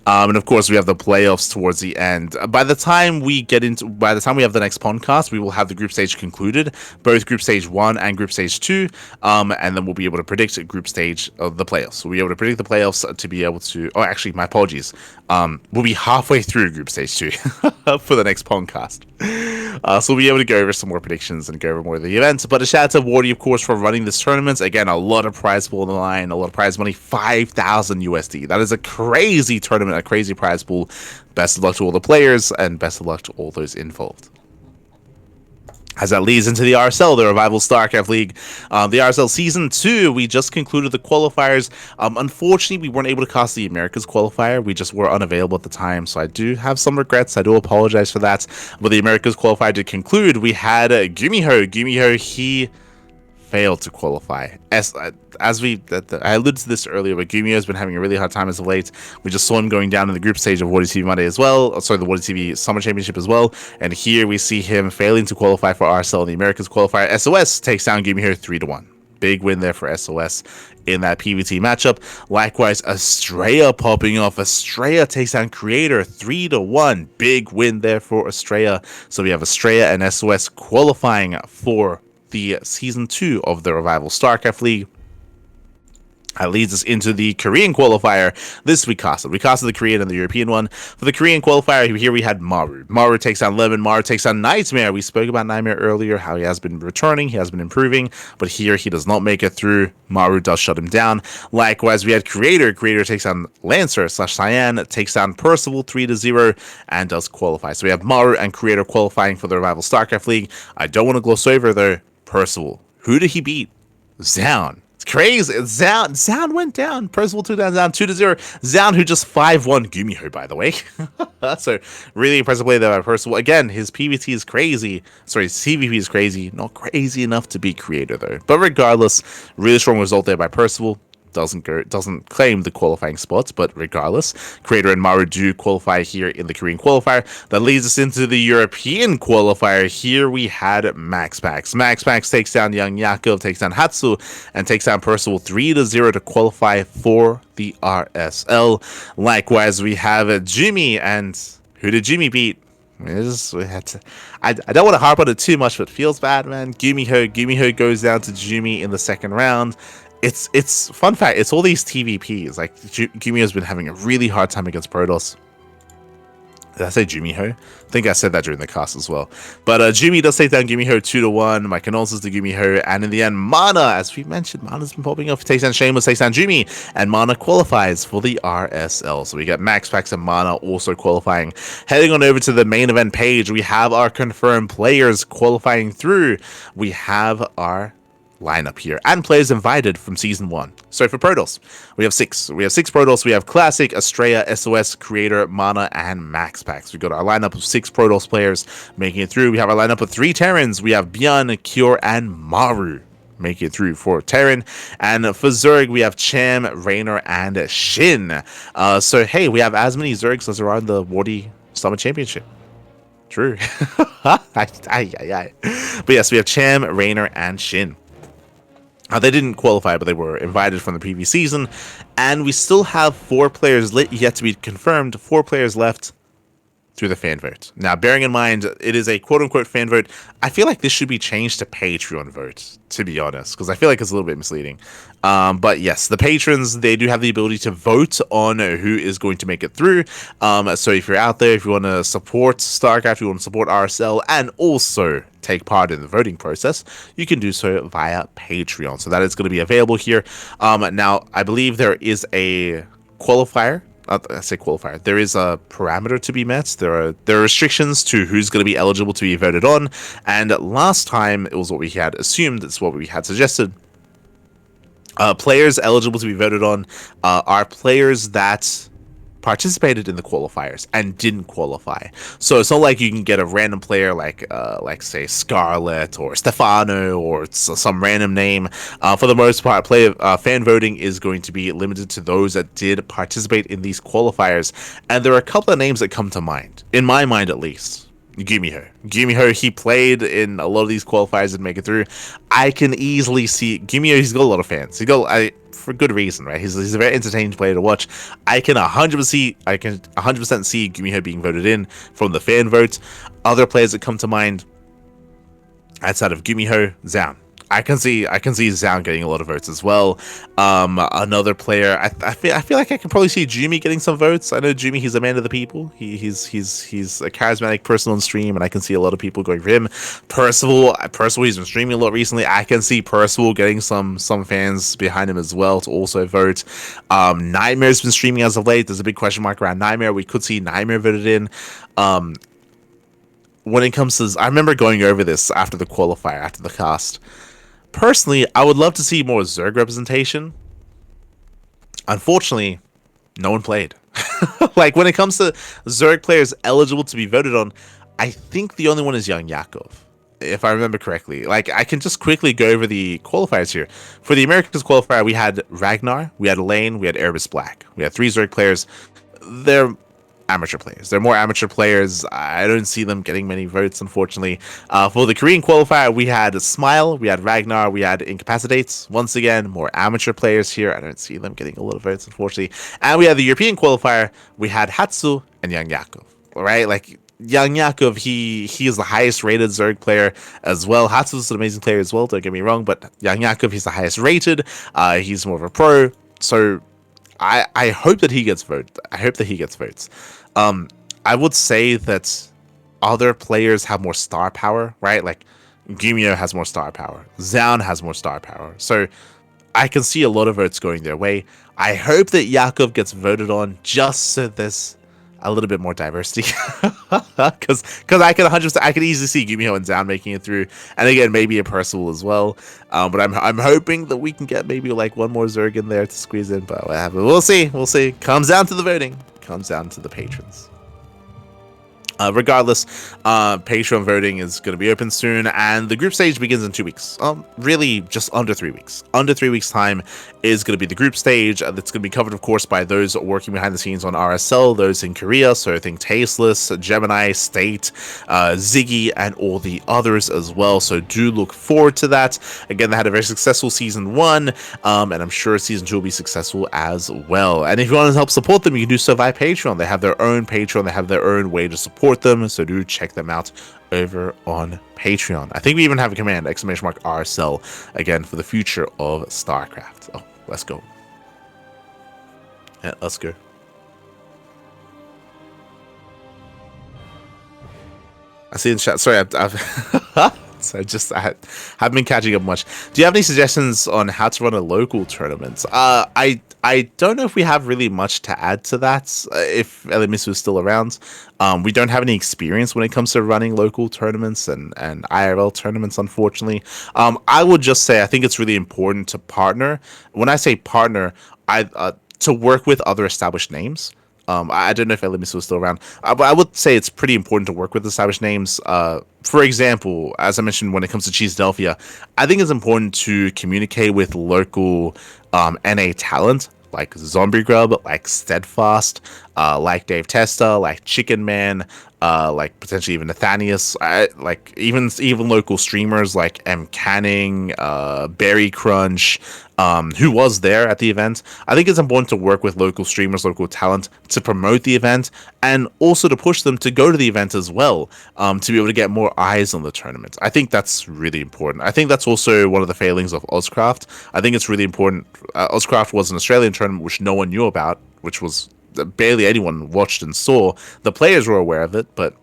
Speaker 1: And of course, we have the playoffs towards the end. By the time we have the next podcast, we will have the group stage concluded, both group stage 1 and group stage 2. And then we'll be able to predict group stage of the playoffs. We'll be able to predict the playoffs to be able to. Oh, actually, my apologies. We'll be halfway through group stage 2 for the next podcast. So we'll be able to go over some more predictions and go over more of the events. But a shout out to Wardy, of course, for running this tournament. Again, a lot of prize pool on the line, a lot of prize money, 5,000 USD. That is a crazy tournament, a crazy prize pool. Best of luck to all the players, and best of luck to all those involved. As that leads into the RSL, the Revival StarCraft League. The RSL Season 2, we just concluded the qualifiers. Unfortunately, we weren't able to cast the Americas qualifier. We just were unavailable at the time, so I do have some regrets. I do apologize for that. But the Americas qualifier did conclude. We had Gumiho. Gumiho, he failed to qualify. I alluded to this earlier, but Gumiho has been having a really hard time as of late. We just saw him going down in the group stage of WardiTV Monday as well. Sorry, the WardiTV Summer Championship as well. And here we see him failing to qualify for RSL in the Americas qualifier. SOS takes down Gumiho 3-1. Big win there for SOS in that PvT matchup. Likewise, Estrella popping off. Estrella takes down Creator 3-1. Big win there for Estrella. So we have Estrella and SOS qualifying for the Season 2 of the Revival StarCraft League. That leads us into the Korean qualifier. This we casted. We casted the Korean and the European one. For the Korean qualifier, here we had Maru. Maru takes down Lemon. Maru takes down Nightmare. We spoke about Nightmare earlier, how he has been returning, he has been improving, but here he does not make it through. Maru does shut him down. Likewise, we had Creator. Creator takes down Lancer / Cyan, takes down Percival 3-0, and does qualify. So we have Maru and Creator qualifying for the Revival StarCraft League. I don't want to gloss over, though, Percival. Who did he beat? Zound. Crazy. Zound went down. Percival took down Zound 2-0. Zound, who just 5-1 Gumiho, by the way. So really impressive play there by Percival. Again, his PvT is crazy. Sorry, his CVP is crazy. Not crazy enough to beat Creator, though. But regardless, really strong result there by Percival. Doesn't claim the qualifying spots, but regardless, Creator and Maru do qualify here in the Korean qualifier. That leads us into the European qualifier. Here we had MaxPax. MaxPax takes down Young Yakov, takes down Hatsu, and takes down Percival 3-0 to qualify for the RSL. Likewise, we have Jimmy, and who did Jimmy beat? I don't want to harp on it too much, but it feels bad, man. Gumiho goes down to Jimmy in the second round. It's fun fact, it's all these TVPs. Like, Gumiho's been having a really hard time against Protoss. Did I say Gumiho? I think I said that during the cast as well. But Jimmy does take down Gumiho 2-1. My condolences to Gumiho. And in the end, Mana, as we mentioned, Mana's been popping up. Takes down Shameless, takes down Jimmy. And Mana qualifies for the RSL. So we got MaxPax and Mana also qualifying. Heading on over to the main event page, we have our confirmed players qualifying through. We have our lineup here and players invited from season 1. So for Protoss, we have 6 Protoss. We have Classic, Estrella, SOS, Creator, Mana, and MaxPax. We've got our lineup of 6 Protoss players making it through. We have our lineup of 3 Terrans. We have Bjorn, Cure, and Maru making it through for Terran. And for Zerg, we have Cham, Raynor, and Shin. So hey, we have as many Zergs as are on the Wardy Summer Championship. True. But yes, we have Cham, Raynor, and Shin. They didn't qualify, but they were invited from the previous season. And we still have 4 players yet to be confirmed, 4 players left through the fan vote. Now, bearing in mind, it is a quote-unquote fan vote. I feel like this should be changed to Patreon vote, to be honest, because I feel like it's a little bit misleading. But yes, the patrons, they do have the ability to vote on who is going to make it through. So if you're out there, if you want to support StarCraft, if you want to support RSL, and also take part in the voting process, you can do so via Patreon. So that is going to be available here. Now, I believe there is a qualifier. I say qualifier. There is a parameter to be met. There are restrictions to who's going to be eligible to be voted on. And last time, it was what we had assumed. It's what we had suggested. Players eligible to be voted on are players that participated in the qualifiers and didn't qualify. So it's not like you can get a random player like say Scarlet or Stefano or some random name. For the most part, fan voting is going to be limited to those that did participate in these qualifiers. And there are a couple of names that come to mind, in my mind at least. Gumiho, he played in a lot of these qualifiers and make it through. I can easily see Gumiho. He's got a lot of fans. For good reason, right? He's a very entertaining player to watch. I can 100% see Gumiho being voted in from the fan vote. Other players that come to mind outside of Gumiho, Zound. I can see Zound getting a lot of votes as well. Another player, I feel like I can probably see Jimmy getting some votes. I know Jimmy, he's a man of the people. He's a charismatic person on stream, and I can see a lot of people going for him. Percival, he's been streaming a lot recently. I can see Percival getting some fans behind him as well to also vote. Nightmare's been streaming as of late. There's a big question mark around Nightmare. We could see Nightmare voted in. When it comes to, I remember going over this after the qualifier, after the cast. Personally, I would love to see more Zerg representation. Unfortunately, no one played. Like, when it comes to Zerg players eligible to be voted on, I think the only one is Young Yakov, if I remember correctly. Like, I can just quickly go over the qualifiers here. For the Americas qualifier, we had Ragnar, we had Lane, we had Erebus Black. We had 3 Zerg players. They're amateur players. They're more amateur players. I don't see them getting many votes, unfortunately. For the Korean qualifier, we had Smile, we had Ragnar, we had Incapacitates. Once again, more amateur players here. I don't see them getting a lot of votes, unfortunately. And we had the European qualifier. We had Hatsu and Young Yakov. All right, like Young Yakov, he is the highest rated Zerg player as well. Hatsu is an amazing player as well, don't get me wrong, but Young Yakov, he's the highest rated. He's more of a pro. So I hope that he gets voted. I hope that he gets votes. I would say that other players have more star power, right? Like Gumio has more star power. Zaun has more star power. So I can see a lot of votes going their way. I hope that Yakov gets voted on just so there's a little bit more diversity. Because I can 100%, I can easily see Gumio and Zaun making it through, and again maybe a Percival as well. But I'm hoping that we can get maybe like one more Zerg in there to squeeze in. But what happens? We'll see. We'll see. Comes down to the voting. Comes down to the patrons. Regardless, Patreon voting is going to be open soon, and the group stage begins in 2 weeks. Really, just under 3 weeks. Under 3 weeks' time is going to be the group stage. That's going to be covered, of course, by those working behind the scenes on RSL, those in Korea, so I think Tasteless, Gemini, State, Ziggy, and all the others as well. So do look forward to that. Again, they had a very successful season 1, and I'm sure season 2 will be successful as well. And if you want to help support them, you can do so via Patreon. They have their own Patreon. They have their own way to support them, so do check them out over on Patreon. I think we even have a command !RSL again for the future of StarCraft. Oh, let's go. Yeah, let's go. I see in chat. Sorry, I've so I haven't been catching up much. Do you have any suggestions on how to run a local tournament? I don't know if we have really much to add to that. If Elemis was still around, we don't have any experience when it comes to running local tournaments and IRL tournaments, unfortunately. I would just say I think it's really important to partner. When I say partner, to work with other established names. I don't know if Elemis was still around, but I would say it's pretty important to work with established names. For example, as I mentioned, when it comes to Cheesedelphia, I think it's important to communicate with local NA talent like Zombie Grub, like Steadfast, like Dave Testa, like Chicken Man, like potentially even Nathanius, like even local streamers like M Canning, Berry Crunch, who was there at the event. I think it's important to work with local streamers, local talent to promote the event, and also to push them to go to the event as well, to be able to get more eyes on the tournament. I think that's really important. I think that's also one of the failings of Ozcraft. I think it's really important. Ozcraft was an Australian tournament which no one knew about, which was barely anyone watched and saw. The players were aware of it, but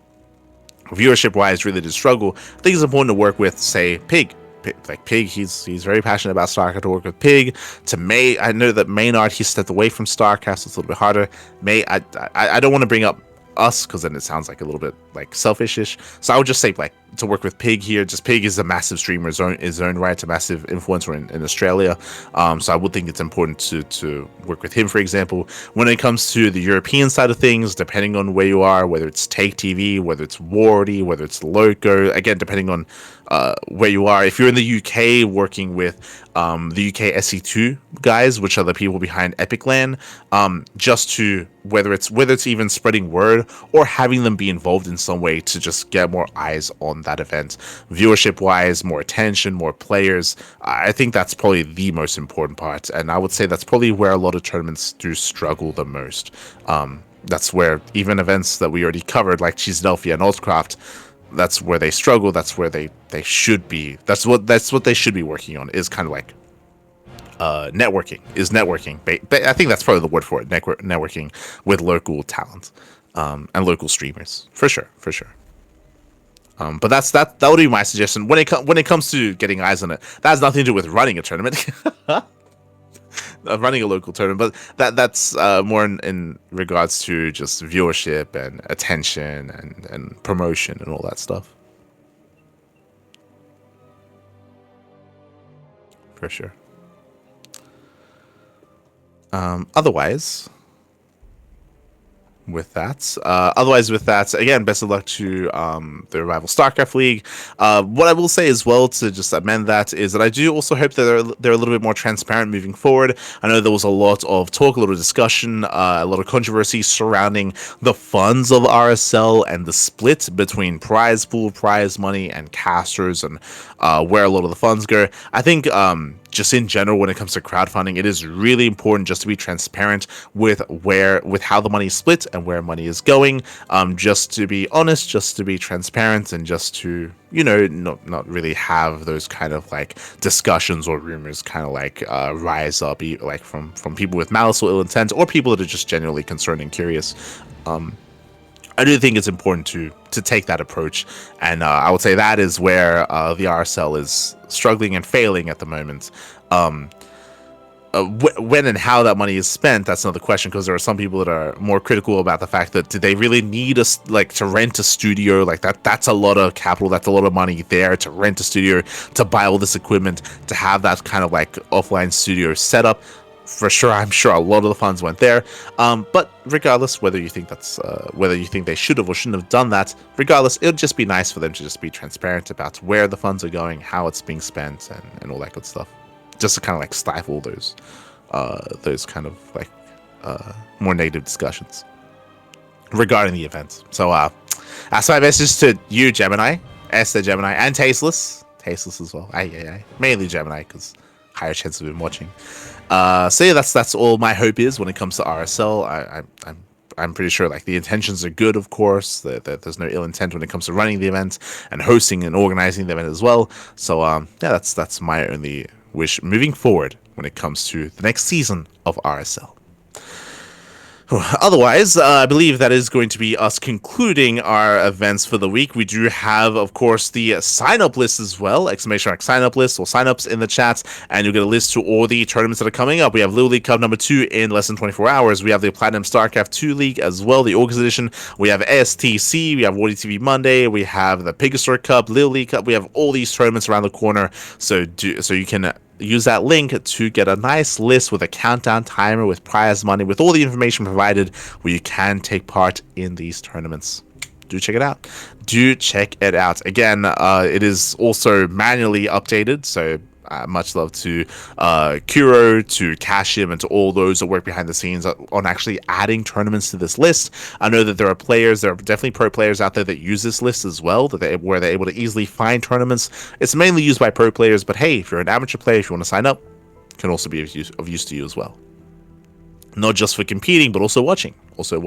Speaker 1: viewership wise really did struggle. I think it's important to work with, say, Pig. Like Pig, he's very passionate about StarCraft. To work with Pig, to May, I know that Maynard, he stepped away from StarCraft, so it's a little bit harder. May, I don't want to bring up us because then it sounds like a little bit like selfish-ish. So I would just say like to work with Pig here. Just Pig is a massive streamer, his own right, a massive influencer in Australia. So I would think it's important to work with him, for example. When it comes to the European side of things, depending on where you are, whether it's Take TV, whether it's Wardy, whether it's Loco, again, depending on where you are. If you're in the UK working with the UK SC2 guys, which are the people behind Epic Land, just to whether it's even spreading word or having them be involved in some way to just get more eyes on that event, viewership wise, more attention, more players. I think that's probably the most important part, and I would say that's probably where a lot of tournaments do struggle the most. That's where even events that we already covered, like Cheesedelphia and Oldcraft, that's where they struggle. That's where they should be. That's what they should be working on, is kind of like networking. I think that's probably the word for it, networking with local talent and local streamers, for sure. But that would be my suggestion when it comes to getting eyes on it. That has nothing to do with running a tournament. Running a local tournament, but that's more in regards to just viewership and attention and promotion and all that stuff. For sure. Otherwise with that, again, best of luck to the Revival StarCraft League. What I will say as well, to just amend that, is that I do also hope that they're a little bit more transparent moving forward. I know there was a lot of talk, a lot of discussion, a lot of controversy surrounding the funds of RSL and the split between prize pool, prize money, and casters, and where a lot of the funds go. I think just in general, when it comes to crowdfunding, it is really important just to be transparent with how the money is split and where money is going. Just to be honest, just to be transparent, and just to, you know, not really have those kind of like discussions or rumors kind of like rise up, like from people with malice or ill intent, or people that are just genuinely concerned and curious. I do think it's important to take that approach, and I would say that is where the RSL is struggling and failing at the moment. When and how that money is spent, that's another question, because there are some people that are more critical about the fact that, do they really need us like to rent a studio? Like that's a lot of capital, that's a lot of money there to rent a studio, to buy all this equipment, to have that kind of like offline studio set up. For sure, I'm sure a lot of the funds went there. But regardless, whether you think they should have or shouldn't have done that, regardless, it would just be nice for them to just be transparent about where the funds are going, how it's being spent, and all that good stuff. Just to kind of like stifle those kind of like more negative discussions regarding the event. So that's my message to you, Gemini, Esther, Gemini, and Tasteless as well. Mainly Gemini, because higher chance of him watching. So yeah, that's all my hope is when it comes to RSL. I'm pretty sure like the intentions are good, of course. That there's no ill intent when it comes to running the event and hosting and organizing the event as well. So yeah, that's my only wish moving forward when it comes to the next season of RSL. Otherwise, I believe that is going to be us concluding our events for the week. We do have, of course, the sign-up list as well, ! Sign-up list or sign-ups in the chat, and you'll get a list to all the tournaments that are coming up. We have Little League Cup number 2 in less than 24 hours. We have the Platinum StarCraft II League as well, the August edition. We have ASTC, we have WardiTV Monday, we have the Pegasus Cup, Little League Cup. We have all these tournaments around the corner, so you can use that link to get a nice list with a countdown timer, with prize money, with all the information provided where you can take part in these tournaments. Do check it out. Again, it is also manually updated, so much love to Kuro, to Kashim, and to all those that work behind the scenes on actually adding tournaments to this list. I know that there are definitely pro players out there that use this list as well, where they're able to easily find tournaments. It's mainly used by pro players, but hey, if you're an amateur player, if you want to sign up, it can also be of use to you as well. Not just for competing, but also watching, also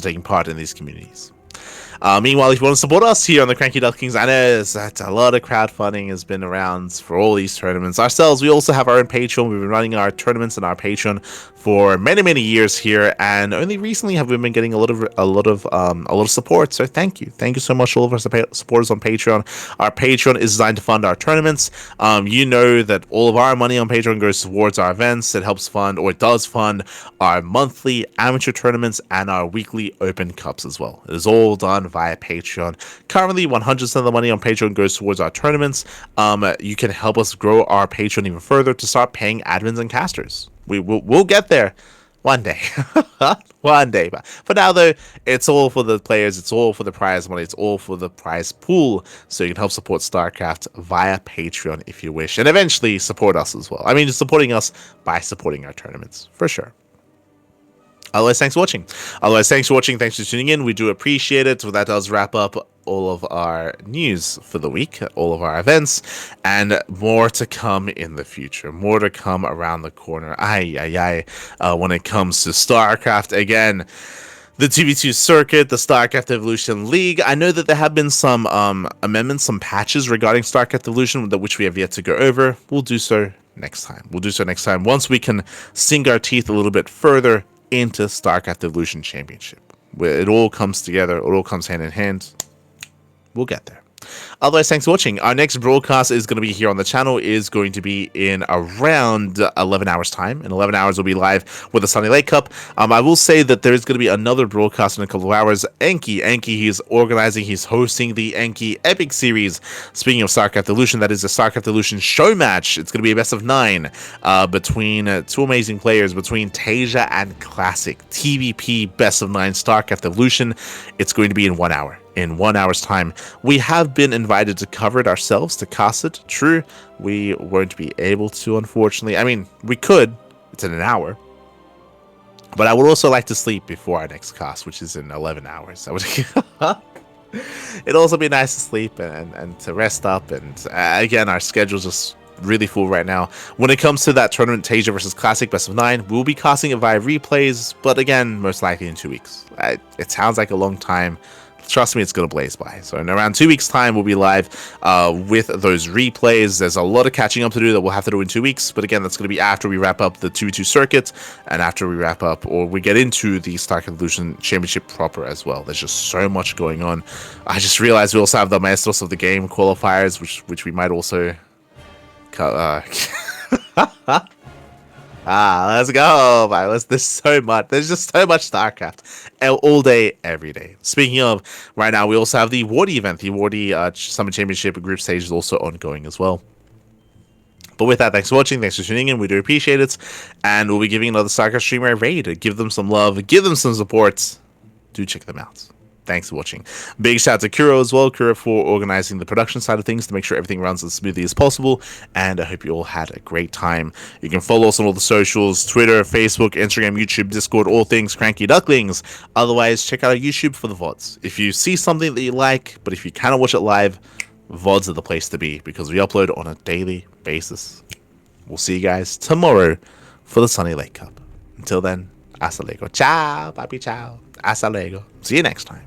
Speaker 1: taking part in these communities. Meanwhile, if you want to support us here on the CranKy Ducklings, I know that a lot of crowdfunding has been around for all these tournaments. Ourselves, we also have our own Patreon. We've been running our tournaments on our Patreon for many years here, and only recently have we been getting a lot of support. So thank you so much to all of our supporters on Patreon. Our Patreon is designed to fund our tournaments. You know that all of our money on Patreon goes towards our events. It helps fund, or it does fund, our monthly amateur tournaments and our weekly open cups as well. It is all done via Patreon. Currently, 100% of the money on Patreon goes towards our tournaments. You can help us grow our Patreon even further to start paying admins and casters. We'll get there one day. One day. But for now, though, it's all for the players. It's all for the prize money. It's all for the prize pool. So you can help support StarCraft via Patreon if you wish. And eventually support us as well. I mean, supporting us by supporting our tournaments, for sure. Otherwise, thanks for watching. Thanks for tuning in. We do appreciate it. So that does wrap up all of our news for the week, all of our events, and more to come in the future. More to come around the corner. When it comes to StarCraft, again, the TV2 circuit, the StarCraft Evolution League. I know that there have been some amendments, some patches regarding StarCraft Evolution, which we have yet to go over. We'll do so next time. Once we can sink our teeth a little bit further into StarCraft Evolution Championship, where it all comes together, it all comes hand in hand. We'll get there. Otherwise, thanks for watching. Our next broadcast is going to be here on the channel, is going to be in around 11 hours time. In 11 hours, we'll be live with the Sunny Lake Cup. I will say that there is going to be another broadcast in a couple of hours. Enki, he's hosting the Enki Epic Series. Speaking of StarCraft Evolution, that is a StarCraft Evolution show match. It's going to be a best of 9 between two amazing players, between Tasia and Classic. TVP best of 9 StarCraft Evolution. It's going to be in 1 hour. In 1 hour's time. We have been invited to cover it ourselves, to cast it. True, we won't be able to, unfortunately. I mean, we could. It's in an hour. But I would also like to sleep before our next cast, which is in 11 hours. It'd also be nice to sleep and to rest up. And again, our schedule just really full right now. When it comes to that tournament, Tasia versus Classic best of 9, we'll be casting it via replays, but again, most likely in 2 weeks. It sounds like a long time. Trust me, it's going to blaze by. So in around 2 weeks' time, we'll be live with those replays. There's a lot of catching up to do that we'll have to do in 2 weeks. But again, that's going to be after we wrap up the 2v2 circuit and after we wrap up or we get into the StarCraft Evolution Championship proper as well. There's just so much going on. I just realized we also have the Maestros of the Game qualifiers, which we might also cut. Let's go, man. There's so much. There's just so much StarCraft all day, every day. Speaking of, right now we also have the WardiTV event. The WardiTV Summer Championship group stage is also ongoing as well. But with that, thanks for watching. Thanks for tuning in. We do appreciate it. And we'll be giving another StarCraft streamer a raid. Give them some love. Give them some support. Do check them out. Thanks for watching. Big shout out to Kuro as well. Kuro for organizing the production side of things to make sure everything runs as smoothly as possible. And I hope you all had a great time. You can follow us on all the socials, Twitter, Facebook, Instagram, YouTube, Discord, all things CranKy Ducklings. Otherwise, check out our YouTube for the VODs. If you see something that you like, but if you cannot watch it live, VODs are the place to be because we upload on a daily basis. We'll see you guys tomorrow for the Sunny Lake Cup. Until then, hasta luego. Ciao, papi, ciao. Hasta luego. See you next time.